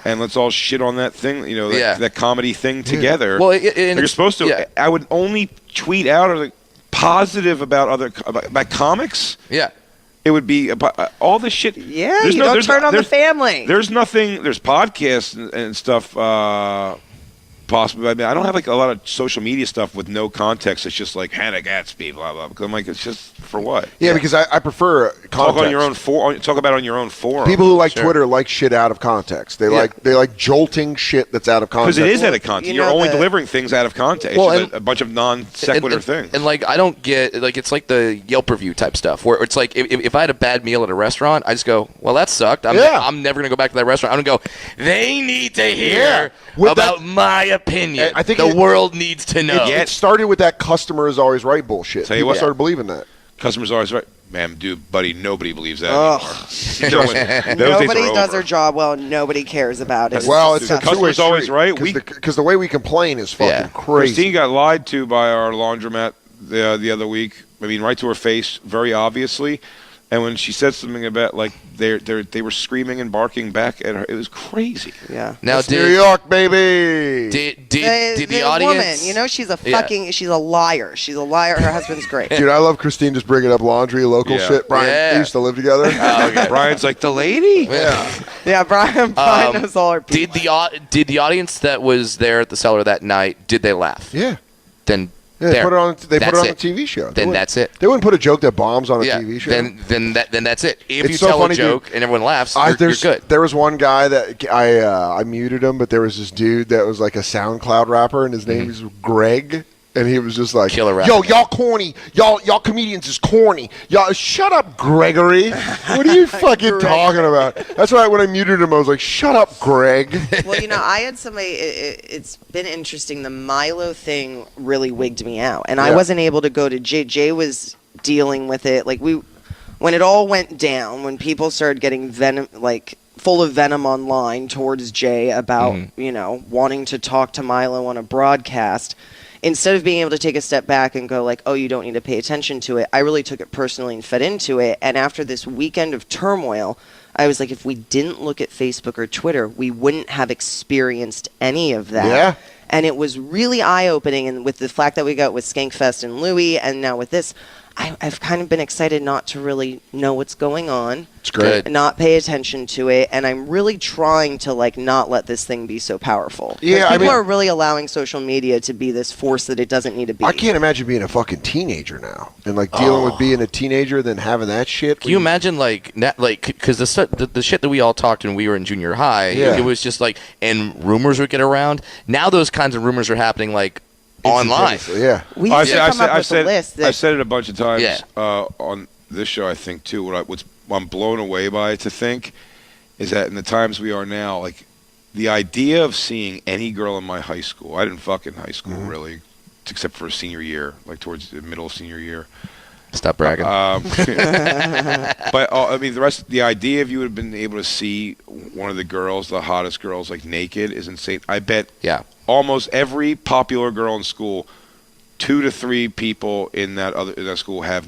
and let's all shit on that thing. You know, that comedy thing together. Well, you're supposed to. Yeah. I would only tweet out or positive about about comics. Yeah. It would be all this shit. Yeah, you don't turn on the family. There's nothing. There's podcasts and stuff. Possibly. I mean, I don't have like a lot of social media stuff with no context. It's just like Hannah Gatsby, blah blah. Because I'm like, it's just for what? Yeah, because I prefer context. Talk on your own talk about it on your own forum. People who like Twitter like shit out of context. They like jolting shit that's out of context. Because it is out of context. You're only delivering things out of context. Well, it's a bunch of non sequitur things. And like, I don't get like, it's like the Yelp review type stuff where it's like if I had a bad meal at a restaurant, I just go, well, that sucked. I'm never gonna go back to that restaurant. I'm gonna go, they need to hear about my opinion. I think the world needs to know. It started with that customer is always right bullshit. People started believing that. Customer's always right. Man, dude, buddy, nobody believes that anymore. Nobody does their job well, and nobody cares about it. Well, it's the customer's always right. Because the way we complain is fucking crazy. Christine got lied to by our laundromat the other week. I mean, right to her face, very obviously. And when she said something about like they were screaming and barking back at her, it was crazy. Yeah. Now, New York, baby. Did the audience? Woman, you know, she's a fucking, she's a liar. She's a liar. Her husband's great. Dude, I love Christine just bringing up laundry, local shit. Brian, they used to live together. Okay. Brian's like the lady. Yeah, Brian knows all her people. Did the audience that was there at the cellar that night? Did they laugh? Yeah. Then. Yeah, they put it on. They put it on it. the TV show. Then that's it. They wouldn't put a joke that bombs on a TV show. Then that's it. If It's you so tell funny, a joke dude. and everyone laughs, you're good. There was one guy that I muted him, but there was this dude that was like a SoundCloud rapper, and his name is Greg. And he was just like, Killer yo, y'all corny. Y'all comedians is corny. Y'all, shut up, Gregory. What are you fucking talking about? That's why when I muted him, I was like, shut up, Greg. Well, you know, I had somebody, it's been interesting. The Milo thing really wigged me out. And I wasn't able to go to Jay. Jay was dealing with it. Like, when it all went down, when people started getting full of venom online towards Jay about, you know, wanting to talk to Milo on a broadcast, instead of being able to take a step back and go like, oh, you don't need to pay attention to it, I really took it personally and fed into it. And after this weekend of turmoil, I was like, if we didn't look at Facebook or Twitter, we wouldn't have experienced any of that. Yeah. And it was really eye-opening. And with the fact that we got with Skankfest and Louie, and now with this, I've kind of been excited not to really know what's going on. It's great. And not pay attention to it. And I'm really trying to like not let this thing be so powerful. Yeah, people are really allowing social media to be this force that it doesn't need to be. I can't imagine being a fucking teenager now and like dealing with being a teenager, then having that shit. Can you imagine because the shit that we all talked when we were in junior high, it was just like, and rumors would get around. Now those kinds of rumors are happening like online. Yeah. I've said it a bunch of times on this show, I think, too. What I'm blown away by to think is that in the times we are now, like, the idea of seeing any girl in my high school, I didn't fuck in high school, really, except for senior year, like towards the middle of senior year. Stop bragging. But, I mean, the idea of you would have been able to see one of the girls, the hottest girls, like, naked is insane. I bet almost every popular girl in school, 2 to 3 people in that school have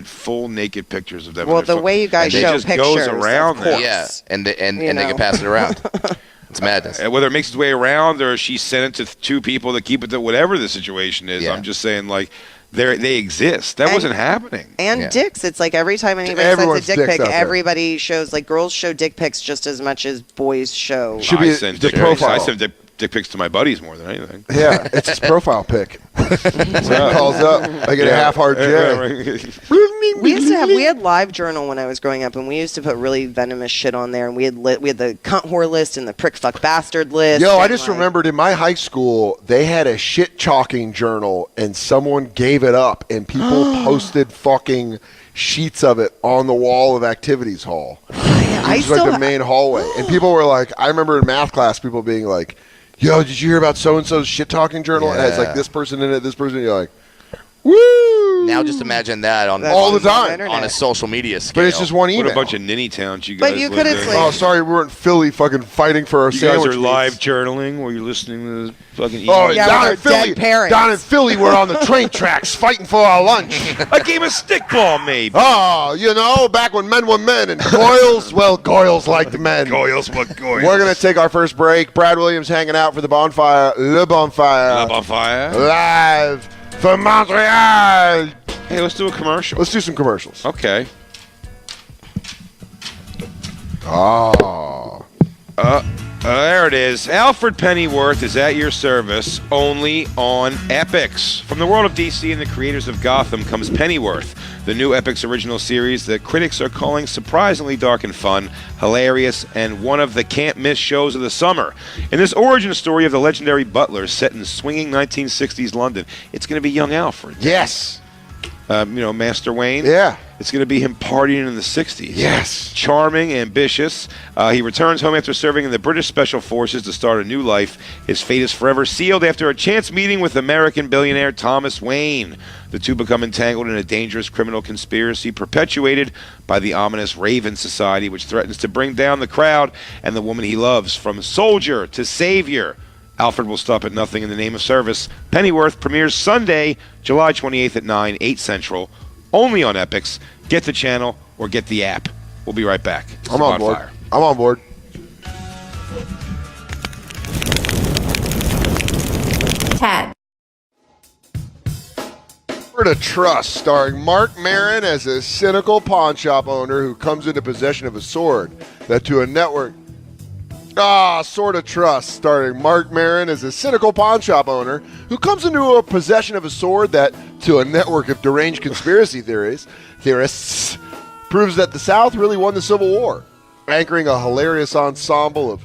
full naked pictures of them. Well, the way you guys show pictures, goes around of course. Yeah, and they can pass it around. It's madness. Whether it makes its way around or she sent it to 2 people that keep it to whatever the situation is, I'm just saying, like, they exist. That wasn't happening. And dicks. It's like every time anybody sends a dick pic, everybody shows, like, girls show dick pics just as much as boys show. I send dick pics to my buddies more than anything. Yeah, it's his profile pic. Someone calls up, I get a half-hard J. We had Live Journal when I was growing up, and we used to put really venomous shit on there, and we had the cunt whore list and the prick fuck bastard list. Yo, I just remembered in my high school, they had a shit chalking journal, and someone gave it up, and people posted fucking sheets of it on the wall of activities hall. It was like the main hallway. And people were like, I remember in math class, people being like, yo, did you hear about so-and-so's shit-talking journal? And it has like this person in it, this person. You're like, Woo! Now just imagine that on all the time on a social media scale. But it's just one email. What a bunch of ninny towns you guys But you live could in. have, like- Oh, sorry, we were in Philly fucking fighting for our You sandwich guys are live meats. journaling while you're listening to the fucking email. Oh, Yeah, down with in our Philly, dead parents. down in Philly, we're on the train tracks fighting for our lunch. A game of stickball, maybe. Oh, you know, back when men were men and Goyles, well, Goyles liked men. Goyles, what Goyles? We're going to take our first break. Brad Williams hanging out for the Bonfire, Le Bonfire. Bonfire. Live from Montreal. Hey, let's do a commercial. Let's do some commercials. Okay. Oh. There it is. Alfred Pennyworth is at your service only on Epix. From the world of DC and the creators of Gotham comes Pennyworth, the new Epix original series that critics are calling surprisingly dark and fun, hilarious, and one of the can't-miss shows of the summer. In this origin story of the legendary butler set in swinging 1960s London, it's going to be young Alfred. Yes. Master Wayne. Yeah. It's going to be him partying in the 60s. Yes. Charming, ambitious. He returns home after serving in the British Special Forces to start a new life. His fate is forever sealed after a chance meeting with American billionaire Thomas Wayne. The two become entangled in a dangerous criminal conspiracy perpetuated by the ominous Raven Society, which threatens to bring down the crowd and the woman he loves. From soldier to savior, Alfred will stop at nothing in the name of service. Pennyworth premieres Sunday, July 28th at 9, 8 Central, only on Epix. Get the channel or get the app. We'll be right back. I'm on board. I'm on board. Ted. Word of Trust, starring Mark Maron as a cynical pawn shop owner who comes into possession of a sword that to a network. Sword of Trust, starring Mark Maron as a cynical pawn shop owner who comes into a possession of a sword that, to a network of deranged conspiracy theorists, proves that the South really won the Civil War, anchoring a hilarious ensemble of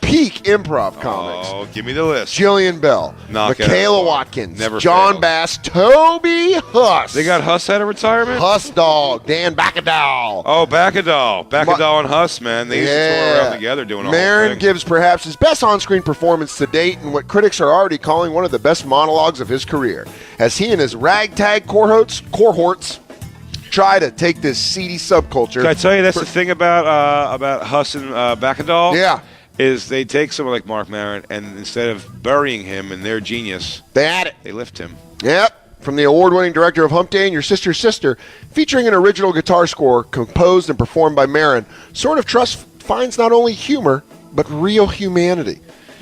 peak improv comics. Oh, give me the list. Jillian Bell, Knock it Michaela out. Watkins, Never John fails. Bass, Toby Huss. They got Huss out of retirement? Huss Dog, Dan Bacadal. Oh, Bacadal and Huss, man. They used to tour around together doing a whole Maron thing. gives perhaps his best on-screen performance to date in what critics are already calling one of the best monologues of his career, as he and his ragtag cohorts try to take this seedy subculture. Can I tell you that's the thing about Huss and Bacadal? Yeah. Is they take someone like Mark Maron and instead of burying him in their genius, They add it. they lift him. Yep. From the award-winning director of Hump Day and Your Sister's Sister, featuring an original guitar score composed and performed by Maron, Sword of Trust finds not only humor, but real humanity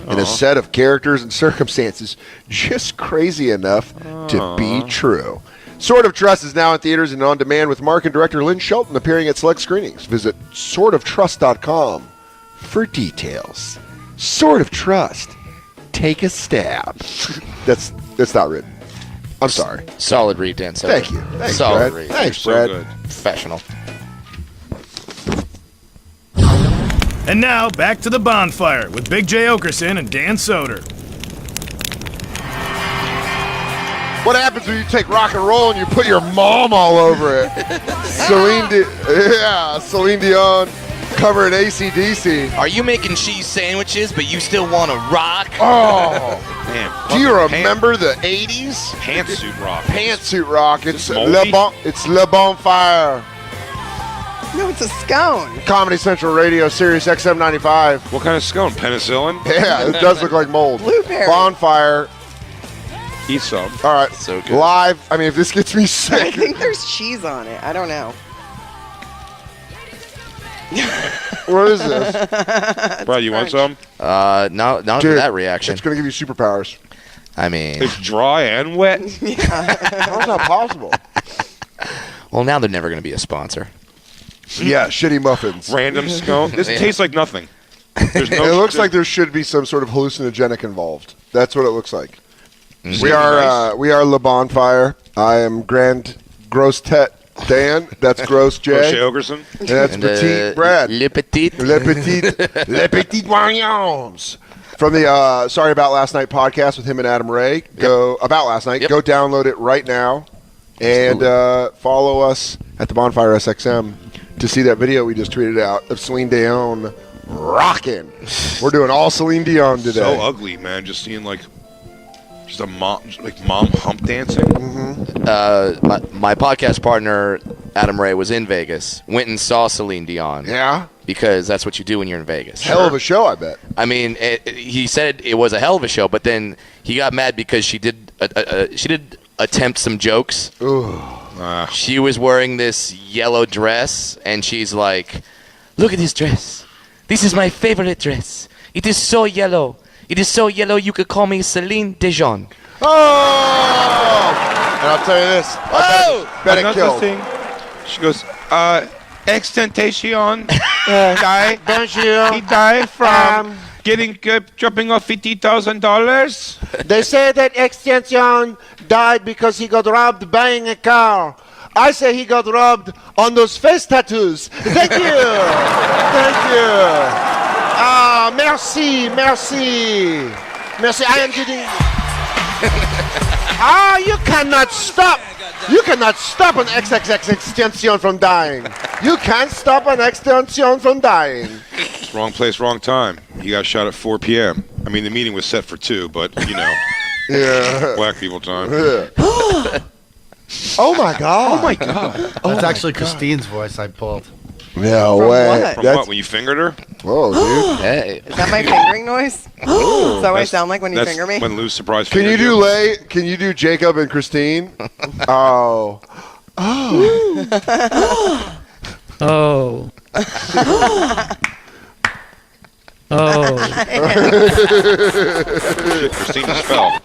in a set of characters and circumstances just crazy enough to be true. Sword of Trust is now in theaters and on demand with Mark and director Lynn Shelton appearing at select screenings. Visit swordoftrust.com for details. Sword of Trust. Take a stab. That's not written. I'm sorry. Solid read, Dan. Thank you. Thanks, Solid Brad. read. Thanks, You're Brad. so good. Professional. And now, back to the Bonfire with Big J. Okerson and Dan Soder. What happens when you take rock and roll and you put your mom all over it? Celine Dion covering AC/DC. Are you making cheese sandwiches, but you still want to rock? Oh, Man, do you fucking remember the 80s? pantsuit rock? Pantsuit rock. It's moldy? Le Bonfire. No, it's a scone. Comedy Central Radio, Sirius XM 95. What kind of scone? Penicillin? Yeah, it does look like mold. Blueberry. Bonfire. Eat some. All right. So good. Live. I mean, if this gets me I sick. think there's cheese on it. I don't know. What is this? Brad, you want some? Not for Dude, that reaction. It's going to give you superpowers. I mean, It's dry and wet. How's that possible? well, now they're never going to be a sponsor. Yeah, shitty muffins. Random scone. This Yeah. tastes like nothing. There's no. It looks like there should be some sort of hallucinogenic involved. That's what it looks like. Mm-hmm. We are Le Bonfire. I am Grand Gross Tet Dan. That's Gross O'Shea J. Ogerson. And that's Petite Brad. Le Petit. Le Petit Voyons. From the Sorry About Last Night podcast with him and Adam Ray. Go About Last Night. Yep. Go download it right now. And follow us at the Bonfire SXM to see that video we just tweeted out of Celine Dion rocking. We're doing all Celine Dion today. So ugly, man. Just seeing like Just a mom hump dancing. My podcast partner Adam Ray was in Vegas. Went and saw Celine Dion. Yeah. Because that's what you do when you're in Vegas. Hell of a show, I bet. I mean, he said it was a hell of a show, but then he got mad because she did attempt some jokes. Ooh. She was wearing this yellow dress, and she's like, "Look at this dress. This is my favorite dress. It is so yellow. It is so yellow you could call me Celine Dion." Oh! And I'll tell you this. Bet it killed. Thing, she goes, Extentation died. He died from dropping off $50,000. They say that Extension died because he got robbed buying a car. I say he got robbed on those face tattoos. Thank you. Thank you. Merci. I am getting... you cannot stop. You cannot stop an XXX Extension from dying. You can't stop an Extension from dying. Wrong place, wrong time. He got shot at 4 p.m. I mean, the meeting was set for 2, but, Yeah. black people time. Oh my God. Oh my God. That's actually Christine's voice I pulled. No From way. what? From what, when you fingered her? Whoa, dude. Hey. Is that my fingering noise? Is that what I sound like when you That's finger me? when Lou's surprise Can you fingered do Lay? Can you do Jacob and Christine? Oh. Oh. Oh. Shit, Christine just fell.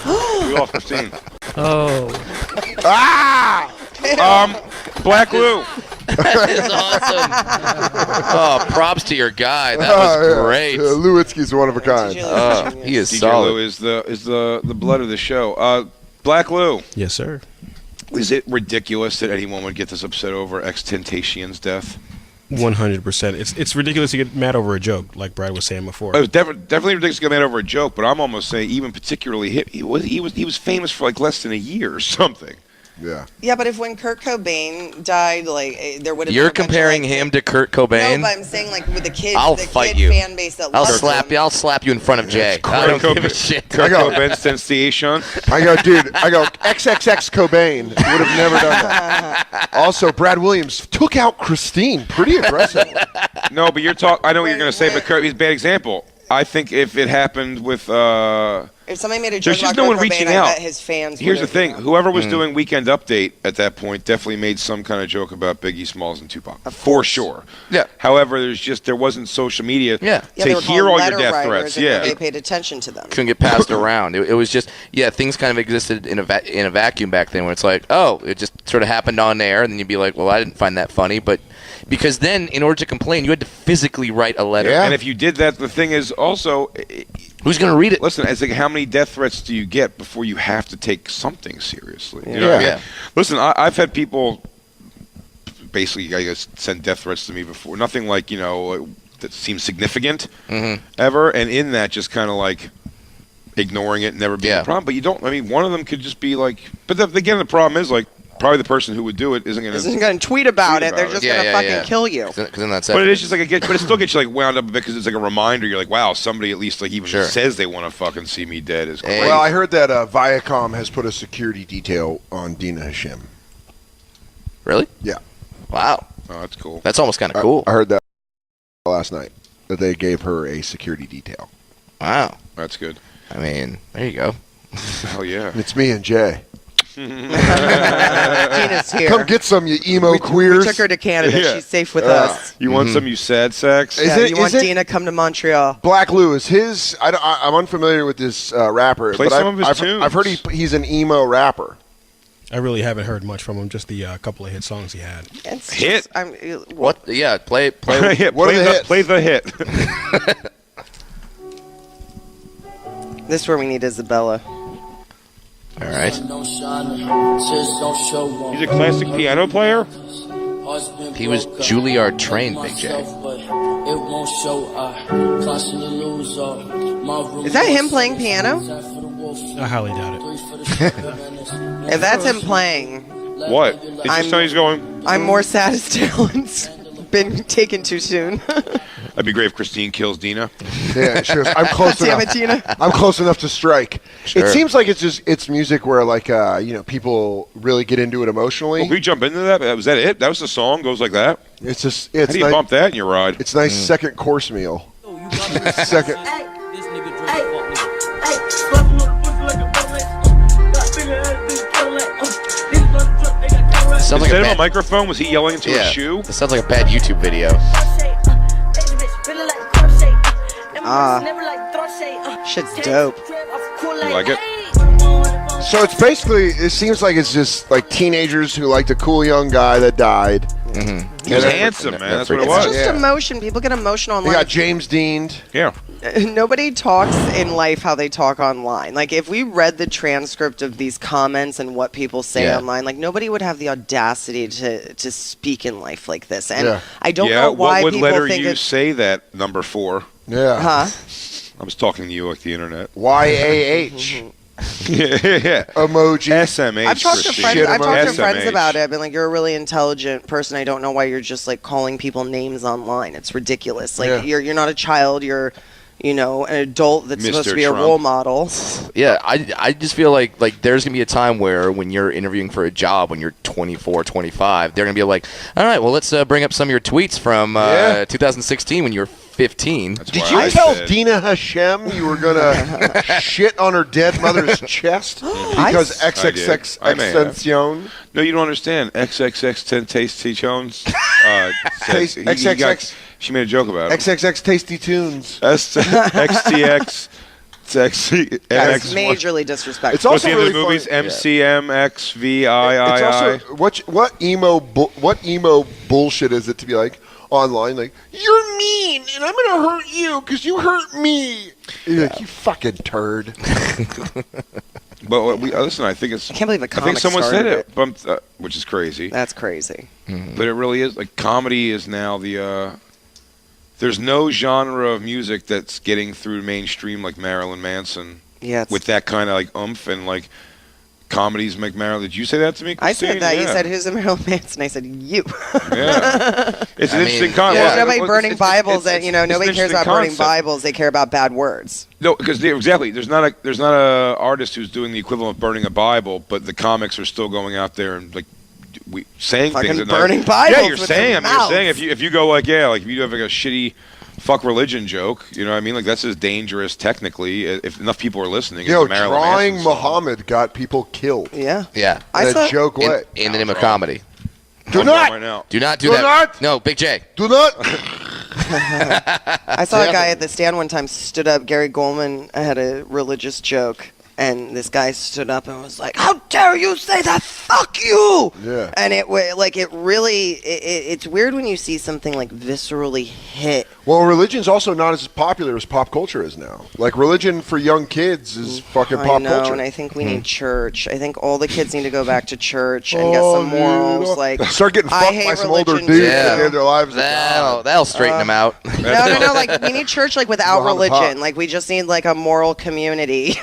We lost Christine. Oh. Black Lou. That is awesome. Oh, props to your guy. That was great. Lewinsky's one of a kind. He is DJ solid. Lou is the blood of the show. Black Lou. Yes, sir. Is it ridiculous that anyone would get this upset over Extentacion's death? 100%. It's ridiculous to get mad over a joke, like Brad was saying before. It was definitely ridiculous to get mad over a joke, but I'm almost saying even particularly he was famous for like less than a year or something. Yeah. Yeah, but if when Kurt Cobain died, there would have. You're comparing him to Kurt Cobain? No, but I'm saying with the kids, I'll the fight kid you. fan base that loves him. I'll slap you in front of Jay. I don't give a shit. Kurt Cobain's sensation. I go XXX Cobain. Would have never done that. Also, Brad Williams took out Christine pretty aggressively. No, but I know what you're going to say, but Kurt, he's a bad example. I think if it happened with if somebody made a joke there's just about no Kurt one reaching Cobain, out. I bet his fans. Here's the would've, thing: whoever was doing Weekend Update at that point definitely made some kind of joke about Biggie Smalls and Tupac, for sure. Yeah. However, there wasn't social media Yeah. they to were hear called all your letter death writers, threats. and Yeah, they paid attention to them. Couldn't get passed around. It was just, things kind of existed in a vacuum back then, where it's like, oh, it just sort of happened on air, and then you'd be like, well, I didn't find that funny, but because then, in order to complain, you had to physically write a letter. And if you did that, the thing is also, who's going to read it? Listen, it's like how many death threats do you get before you have to take something seriously? You Yeah. know what I mean? Yeah. Listen, I've had people basically, I guess, send death threats to me before. Nothing like that seems significant ever, and in that, just kind of like ignoring it, never being a problem. But you don't. I mean, one of them could just be like. But again, the problem is like. Probably the person who would do it isn't going to tweet about it. They're just going to fucking kill you. Because then that's but it is just like but it still gets you like wound up because it's like a reminder. You're like, wow, somebody at least like even says they want to fucking see me dead is crazy. Well, I heard that Viacom has put a security detail on Dina Hashim. Really? Yeah. Wow. Oh, that's cool. That's almost kind of cool. I heard that last night that they gave her a security detail. Wow. That's good. I mean, there you go. Hell yeah. It's me and Jay. Dina's here. Come get some, you emo queers. We took her to Canada. Yeah. She's safe with us. You want some, you sad sacks? You want Dina come to Montreal? Black Lou is his. I'm unfamiliar with this rapper. Play but some of his tunes. I've heard he's an emo rapper. I really haven't heard much from him. Just the couple of hit songs he had. It's hit. Just, what? Yeah. Play. Hit. What are the hits? Play the hit. This is where we need Isabella. All right. He's a classic piano player. He was Juilliard trained, Big J. Is that him playing piano? I highly doubt it. If that's him playing, What? It's just how he's going. I'm more sad as Talon's been taken too soon. That'd be great if Christine kills Dina. Yeah, she goes, I'm close Damn enough. it, Tina. I'm close enough to strike. Sure. It seems like it's music where like people really get into it emotionally. Well, can we jump into that? Was that it? That was the song? Goes like that? It's just How do you bump that in your ride? It's a nice second course meal. Second. Sounds like Instead of a bad, microphone, was he yelling into a shoe? It sounds like a bad YouTube video. Shit's dope. You like it? So it's basically, it seems like it's just like teenagers who liked a cool young guy that died. He was handsome, man. That's what it It's was. just emotion. People get emotional They online. got James Deaned. Yeah. Nobody talks in life how they talk online. Like, if we read the transcript of these comments and what people say online, like, nobody would have the audacity to speak in life like this. And I don't know why what would people letter think you it's... say that, number 4? Yeah. Huh? I was talking to you like the internet. YAH. yeah. Emoji. SMH. I've talked to Christine. friends. I've talked to friends SMH. about it. I've been like, you're a really intelligent person. I don't know why you're just like calling people names online. It's ridiculous. Like you're not a child. You're, an adult that's supposed to be Trump. a role model. Yeah, I just feel like there's going to be a time where when you're interviewing for a job when you're 24, 25, they're going to be like, all right, well, let's bring up some of your tweets from 2016 when you were 15. Did you tell Dina Hashem you were going to shit on her dead mother's chest? Because XXX Extension? No, you don't understand. XXX Tentacion. XXX. She made a joke about it. XXX Tasty Tunes. XTX. That's majorly disrespectful. It's also What's the end really of the movies? funny. MCMXVIII. It's also what emo bullshit is it to be like online? Like, you're mean, and I'm gonna hurt you because you hurt me. You're like, you fucking turd. But listen, I think it's. I can't believe a I comic think someone said started it, which is crazy. That's crazy. But it really is. Like, comedy is now the. There's no genre of music that's getting through mainstream like Marilyn Manson. Yeah. With that kind of like oomph and like comedies make Marilyn. Did you say that to me, Christine? I said that. Yeah. You said, who's a Marilyn Manson? I said, you. Yeah. It's an interesting concept. There's nobody burning Bibles, and nobody cares about burning concept. Bibles. They care about bad words. No, because exactly. There's not a artist who's doing the equivalent of burning a Bible, but the comics are still going out there and like saying Fucking things. burning Bibles. Yeah, you're saying. You're saying if you go like if you have like a shitty fuck religion joke, you know what I mean? Like, that's as dangerous technically if enough people are listening. Drawing Muhammad got people killed. Yeah. Yeah. In a joke way. In the name of comedy. Do not do do that. Not. No, Big J. Do not. I saw a guy at the stand one time stood up. Gary Goldman had a religious joke, and this guy stood up and was like, "How dare you say that? Fuck you!" Yeah. And it's weird when you see something like viscerally hit. Well, religion's also not as popular as pop culture is now. Like, religion for young kids is fucking pop I know, culture. and I think we need church. I think all the kids need to go back to church and get some morals. Like, start getting I fucked hate by some older religion dudes too. at the end of their lives. That'll straighten them out. No. Like, we need church like without Muhammad Haq. religion. Like, we just need like a moral community.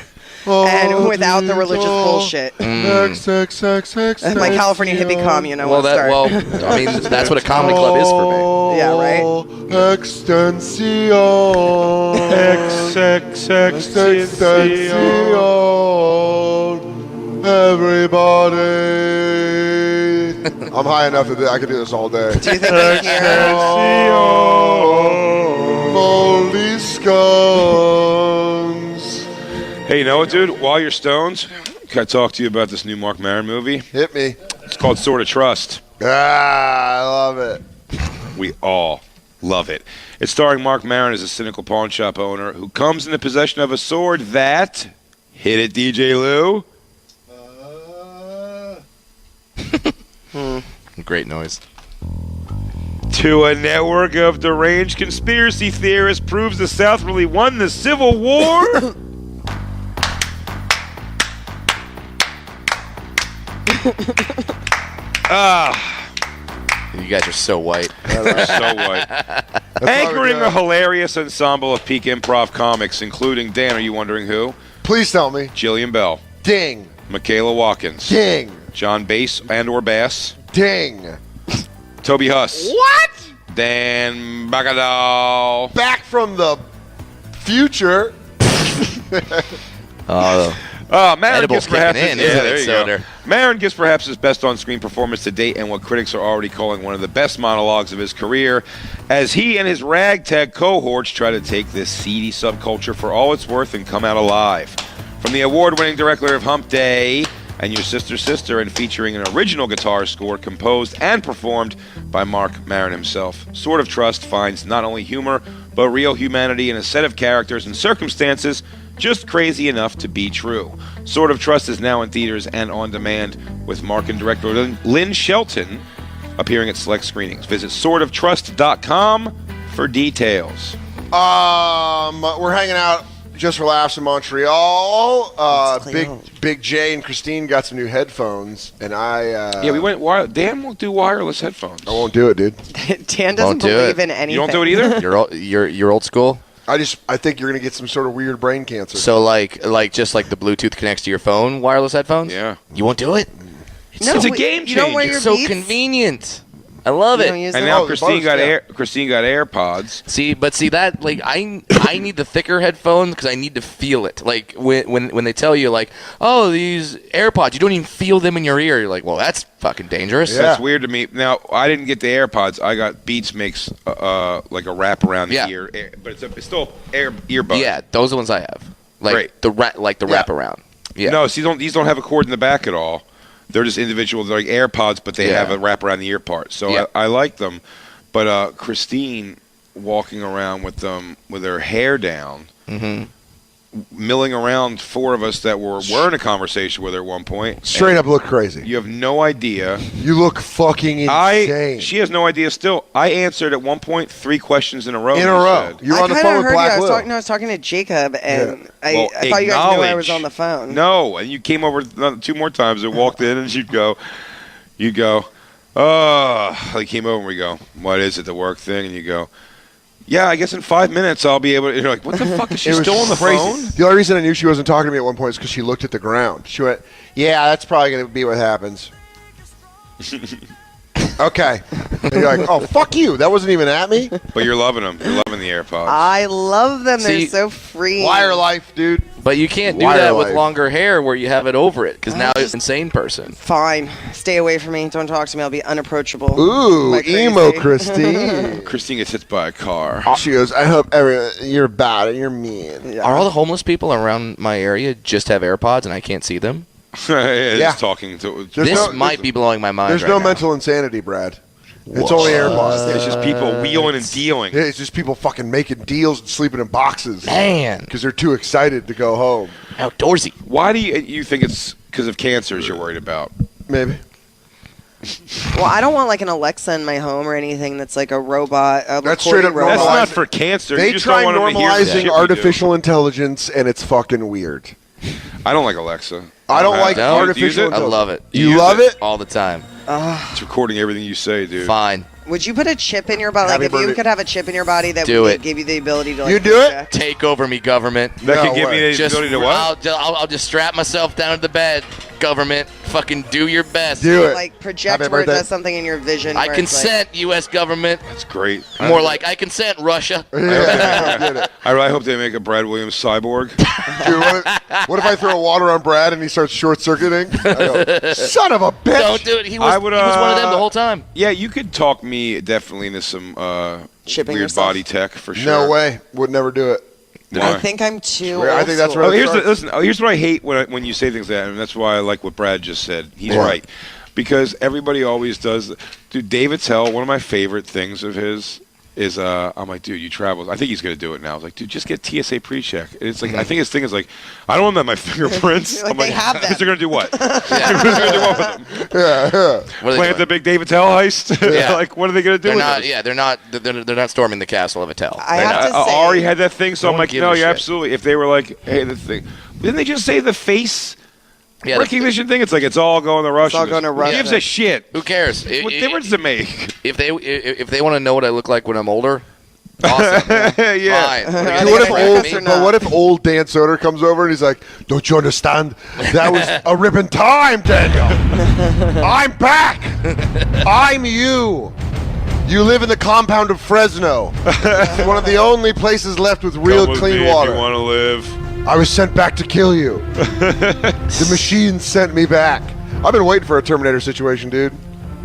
And without the religious bullshit. XXX. My California hippie commune, I want to start. I mean, that's what a comedy club is for me. Yeah, right? Extension. Extension. Everybody. I'm high enough that I could do this all day. Do you think I'm here? Moldy scones. Hey, you know what, dude? While you're stoned, can I talk to you about this new Mark Maron movie? Hit me. It's called Sort of Trust. I love it. We all love it. It's starring Mark Maron as a cynical pawn shop owner who comes into possession of a sword that... Hit it, DJ Lou. Great noise. To a network of deranged conspiracy theorists proves the South really won the Civil War. You guys are so white. We're so white. Anchoring a hilarious ensemble of peak improv comics, including, Dan, are you wondering who? Please tell me. Jillian Bell. Ding. Michaela Watkins. Ding. John Bass and or Bass. Ding. Toby Huss. What? Dan Bacadal. Back from the future. Maron Edibles gets perhaps kicking in, his, isn't there it, you go. Soder? Maron gets perhaps his best on-screen performance to date and what critics are already calling one of the best monologues of his career as he and his ragtag cohorts try to take this seedy subculture for all it's worth and come out alive. From the award-winning director of Hump Day and Your Sister Sister and featuring an original guitar score composed and performed by Mark Maron himself, Sword of Trust finds not only humor but real humanity in a set of characters and circumstances just crazy enough to be true. Sword of Trust is now in theaters and on demand with Mark and director Lynn Shelton appearing at select screenings. Visit swordoftrust.com for details. We're hanging out just for laughs in Montreal. Big J and Christine got some new headphones, and we went. Dan won't do wireless headphones. I won't do it, dude. Dan doesn't believe in anything. You don't do it either. You're old school. I think you're gonna get some sort of weird brain cancer. So like just like the Bluetooth connects to your phone, wireless headphones. Yeah. You won't do it. It's a game You don't wear changer. your It's so Beats? convenient. I love You it. don't use And them? now Oh, the Christine Buds, got AirPods. See that like I need the thicker headphones because I need to feel it. Like when they tell you like, oh, these AirPods, you don't even feel them in your ear. You're like, well, that's fucking dangerous. Yeah. That's weird to me. Now I didn't get the AirPods. I got Beats makes like a wrap around the ear, but it's still earbuds. Yeah, those are the ones I have. Like Great. the wrap around. Yeah. No, see, these don't have a cord in the back at all. They're just individual. They're like AirPods, but they have a wrap around the ear part. So I like them. But Christine walking around with them with her hair down, milling around four of us that were in a conversation with her at one point. Straight up look crazy. You have no idea. You look fucking insane. She has no idea still. I answered at one point 3 questions in a row. In a row. You're on the phone with Black Lou. I was talking to Jacob, and I thought you guys knew I was on the phone. No, and you came over 2 more times and walked in, and you'd go, oh, they came over and we go, what is it, the work thing? And you go, yeah, I guess in 5 minutes I'll be able to. You're like, what the fuck? Is she still on the phone? The only reason I knew she wasn't talking to me at one point is because she looked at the ground. She went, yeah, that's probably going to be what happens. Okay. And you're like, oh, fuck you. That wasn't even at me. But you're loving them. You're loving the AirPods. I love them. They're See, so free. Wire life, dude. But you can't do that with longer hair where you have it over it because now it's an insane person. Fine. Stay away from me. Don't talk to me. I'll be unapproachable. Ooh, Am I emo crazy? Christine. Christine gets hit by a car. She goes, I hope you're bad and you're mean. Are all the homeless people around my area just have AirPods and I can't see them? Just talking to. This might be blowing my mind. There's no mental insanity, Brad. It's only AirPods. It's just people wheeling and dealing. Yeah, it's just people fucking making deals and sleeping in boxes. Man. Because they're too excited to go home. Outdoorsy. Why do you think it's because of cancers you're worried about? Maybe. Well, I don't want like an Alexa in my home or anything that's like a robot. That's straight up robot. That's not for cancer. They You just try don't want them to hear the shit normalizing we do. artificial intelligence, and it's fucking weird. I don't like Alexa. I don't like No, artificial use it? I intelligence. love it. You love it? All the time. It's recording everything you say, dude. Fine. Would you put a chip in your body? Like Happy if you birthday. could have a chip in your body that Do would it. give you the ability to like You do it? project? Take over me, government. That No could give way. me the ability to what? I'll just strap myself down to the bed. Government, fucking do your best. Do it. Like project Happy where it birthday. does something in your vision. I where it's consent, U.S. government. That's great. More like I consent, Russia. Yeah, did it. I really hope they make a Brad Williams cyborg. Dude, what if I throw water on Brad and he starts short-circuiting? I go, son of a bitch! Don't do it. He was, I would, he was one of them the whole time. Yeah, you could talk me definitely into some Chipping weird yourself? body tech for sure. No way. Would never do it. I think I'm too. I old think that's school. where Here's what I hate when you say things like that, and that's why I like what Brad just said. He's right. Because everybody always does. Dude, David Tell, one of my favorite things of his is, I'm like, dude, you travel. I think he's going to do it now. I was like, dude, just get TSA pre-check. And it's like, I think his thing is like, I don't want them at my fingerprints. Like, I'm they have them. they're going to do what? They're going to do what with them? Yeah. What are they Plant doing? the big David Tell heist? Yeah. Like, what are they going to do They're with not. them? Yeah, they're not storming the castle of Attell. I have to I say, already had that thing, so No I'm one like, gives no, a you're shit. absolutely. If they were like, hey, the thing, didn't they just say the face Yeah, recognition thing? It's like it's all going to Russia. all going to Russia. Who gives a shit? Who cares? What difference does it make? If they want to know what I look like when I'm older, awesome. Yeah. Fine. Dude, what if old Dan Soder comes over and he's like, don't you understand? That was a ripping time, Daniel. I'm back. I'm you. You live in the compound of Fresno. It's one of the only places left with real Come with clean me if water. you want to live. I was sent back to kill you. The machine sent me back. I've been waiting for a Terminator situation, dude.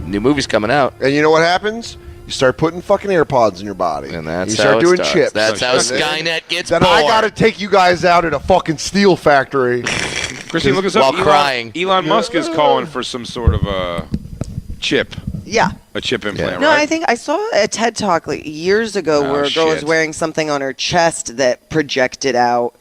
New movie's coming out. And you know what happens? You start putting fucking AirPods in your body. And that's you start how it doing starts. chips. That's how Skynet gets Then born. I got to take you guys out at a fucking steel factory. Christine, look us While up. crying. Elon Musk is calling for some sort of a chip. Yeah. A chip implant, No, right? I think I saw a TED Talk like years ago where a girl was shit. wearing something on her chest that projected out.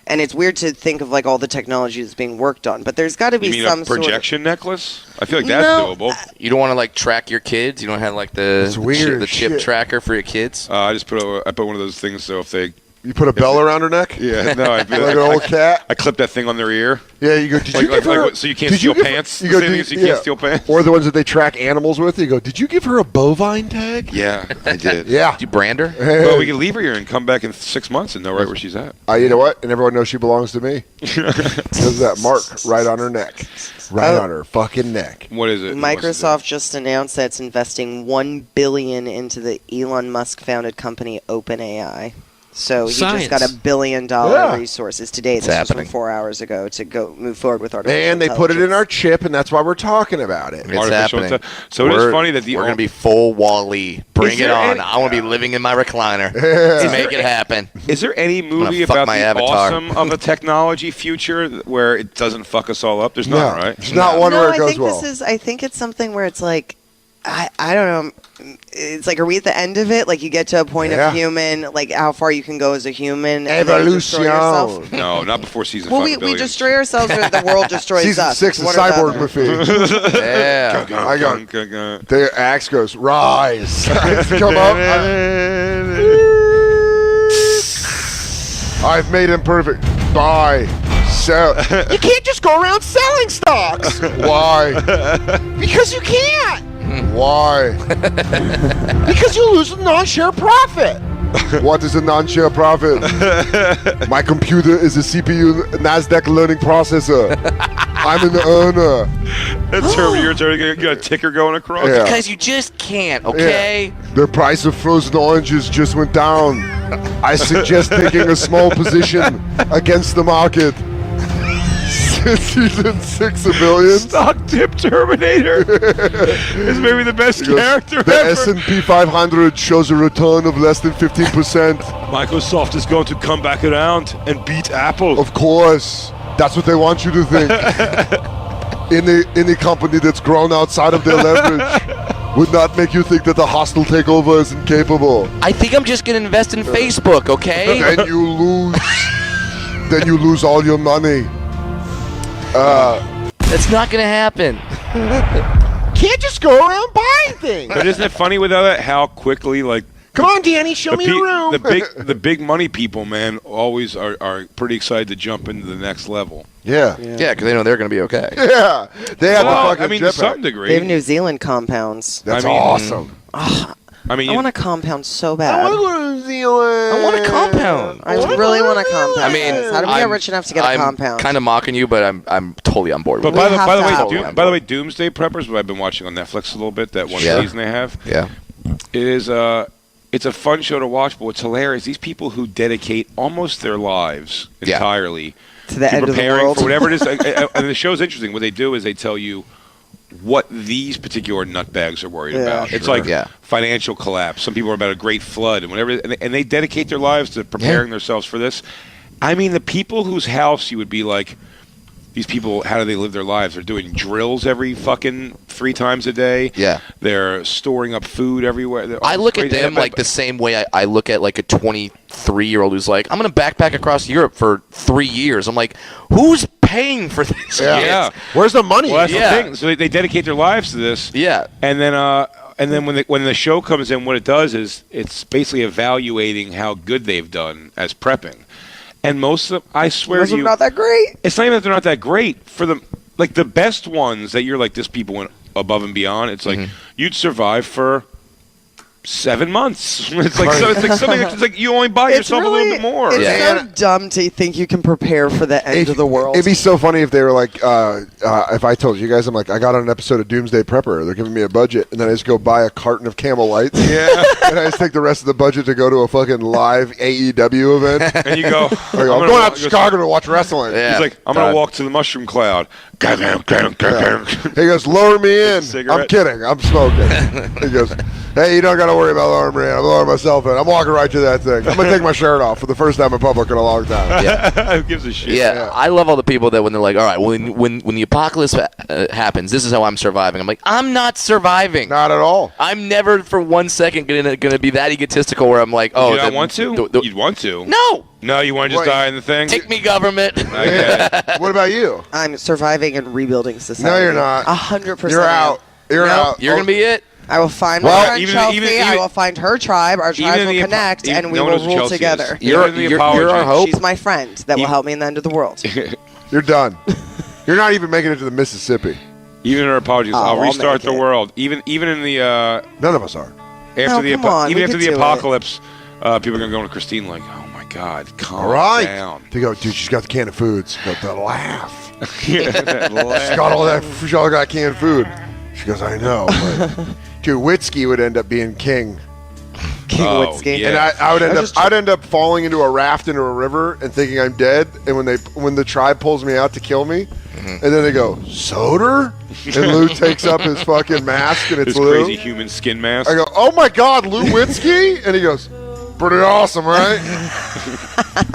And it's weird to think of like all the technology that's being worked on, but there's got to be You mean some a projection necklace? I feel like that's No, doable. You don't want to like track your kids. You don't have like the weird the chip shit. tracker for your kids. I just put one of those things so if they. You put a bell around her neck? Yeah, no, I'd be Like an old cat? I clip that thing on their ear. Yeah, you go, did you give her... so you can't did steal give her- pants? You The go, same did- thing as you can't yeah. steal pants? Or the ones that they track animals with. You go, did you give her a bovine tag? Yeah, I did. Yeah. Do you brand her? Well, we can leave her here and come back in 6 months and know right where she's at. You know what? And everyone knows she belongs to me. Because that mark right on her neck. Right on her fucking neck. What is it? Microsoft just announced that it's investing $1 billion into the Elon Musk founded company OpenAI. So he Science. just got $1 billion Yeah. resources today. This It's was from happening. 4 hours ago to go move forward with artificial And they put it in intelligence. our chip, and that's why we're talking about it. It's Artificial happening. So it is funny that we're gonna be full Wall-E. Bring it there on. any- I want to be living in my recliner to make it happen. Is there any movie fuck about my the avatar. awesome of a technology future where it doesn't fuck us all up? There's not, right? There's not one No, where it I goes think well. I think it's something where it's like, I don't know. It's like, are we at the end of it? Like, you get to a point Yeah. of human, like how far you can go as a human. and then you destroy yourself. Evolution. No, not before season Well, 5 we billion. destroy ourselves, or the world destroys Season us. 6 of One or the Cyborg other. movie. Yeah. I got the axe goes, rise. Come up. I've made him perfect. Buy. Sell. You can't just go around selling stocks. Why? Because you can't. Why? Because you lose a non-share profit. What is a non-share profit? My computer is a CPU NASDAQ learning processor. I'm an earner. That's your turn. You got a ticker going across. Yeah. Because you just can't, okay? The price of frozen oranges just went down. I suggest taking a small position against the market. Season 6 $1 billion. Stock tip Terminator is maybe the best character The ever. S&P 500 shows a return of less than 15%. Microsoft is going to come back around and beat Apple. Of course, that's what they want you to think. Any company that's grown outside of their leverage would not make you think that the hostile takeover is incapable. I think I'm just going to invest in Facebook, okay? Then you lose. Then you lose all your money. That's not going to happen. Can't just go around buying things. But isn't it funny with that how quickly like Come on, Danny, show me your room. the big money people, man, always are pretty excited to jump into the next level. Yeah. Yeah, because they know they're going to be okay. Yeah. They have Well, the fucking I mean, to some jetpack. degree. They have New Zealand compounds. That's I mean, awesome. I mean, I want a compound so I bad. want to go to New Zealand. I want a compound. I really want a compound. I mean, how do we get rich enough to get a compound? I'm kind of mocking you, but I'm totally on board But with by it. the way, Doomsday Preppers, what I've been watching on Netflix a little bit, that one season they have. Yeah. It is it's a fun show to watch, but what's hilarious, these people who dedicate almost their lives entirely to the end of the preparing world. for whatever it is. And the show's interesting. What they do is they tell you what these particular nutbags are worried about. It's like financial collapse. Some people are about a great flood and whatever, and they dedicate their lives to preparing themselves for this. I mean, the people whose house you would be like, these people, how do they live their lives? They're doing drills every fucking 3 times a day. Yeah. They're storing up food everywhere. I look at them like the same way I look at like a 23-year-old who's like, I'm going to backpack across Europe for 3 years. I'm like, who's paying for this? Yeah. Where's the money? Well, that's the thing. So they dedicate their lives to this. Yeah. And then when the show comes in, what it does is it's basically evaluating how good they've done as prepping. And most of them, I swear to you, not that great. it's not even that they're not that great. For them, like the best ones that you're like, this people went above and beyond. It's like you'd survive for 7 months. It's like something. It's like you only buy yourself a little bit more. It's so dumb to think you can prepare for the end of the world. It'd be so funny if they were like, if I told you guys, I'm like, I got on an episode of Doomsday Prepper. They're giving me a budget, and then I just go buy a carton of Camel Lights. Yeah. And I just take the rest of the budget to go to a fucking live AEW event. And you go, I'm going out to Chicago to watch wrestling. Yeah. He's like, I'm going to walk to the mushroom cloud. He goes, lower me in. I'm kidding. I'm smoking. He goes, hey, you don't got to worry about lowering me in. I'm lowering myself in. I'm walking right to that thing. I'm going to take my shirt off for the first time in public in a long time. Yeah. Who gives a shit? Yeah, I love all the people that when they're like, all right, when the apocalypse happens, this is how I'm surviving. I'm like, I'm not surviving. Not at all. I'm never for 1 second gonna be that egotistical where I'm like, oh, you don't want to? You'd want to. No, you want to just die in the thing? Take me, government. What about you? I'm surviving and rebuilding society. No, you're not. 100%. You're out. You're out. You're gonna be it. I will find my friend Chelsea. I will find her tribe. Our tribe will connect, and we will rule together. You're our hope. She's my friend that will help me in the end of the world. You're done. You're not even making it to the Mississippi. Even our apologies. I'll restart the world. Even in the none of us are. After the apocalypse, people are gonna go to Christine like, oh my God, calm down. They go, dude, she's got the can of foods. Go, the laugh. That laugh. She's got all that. She all got canned food. She goes, I know. But, dude, Witzke would end up being king. King Witzke. Yeah. And I'd end up falling into a raft into a river and thinking I'm dead. And when the tribe pulls me out to kill me, and then they go, Soder? And Lou takes up his fucking mask and it's His Lou. crazy human skin mask. I go, oh my God, Lou Witzke? And he goes, pretty awesome, right?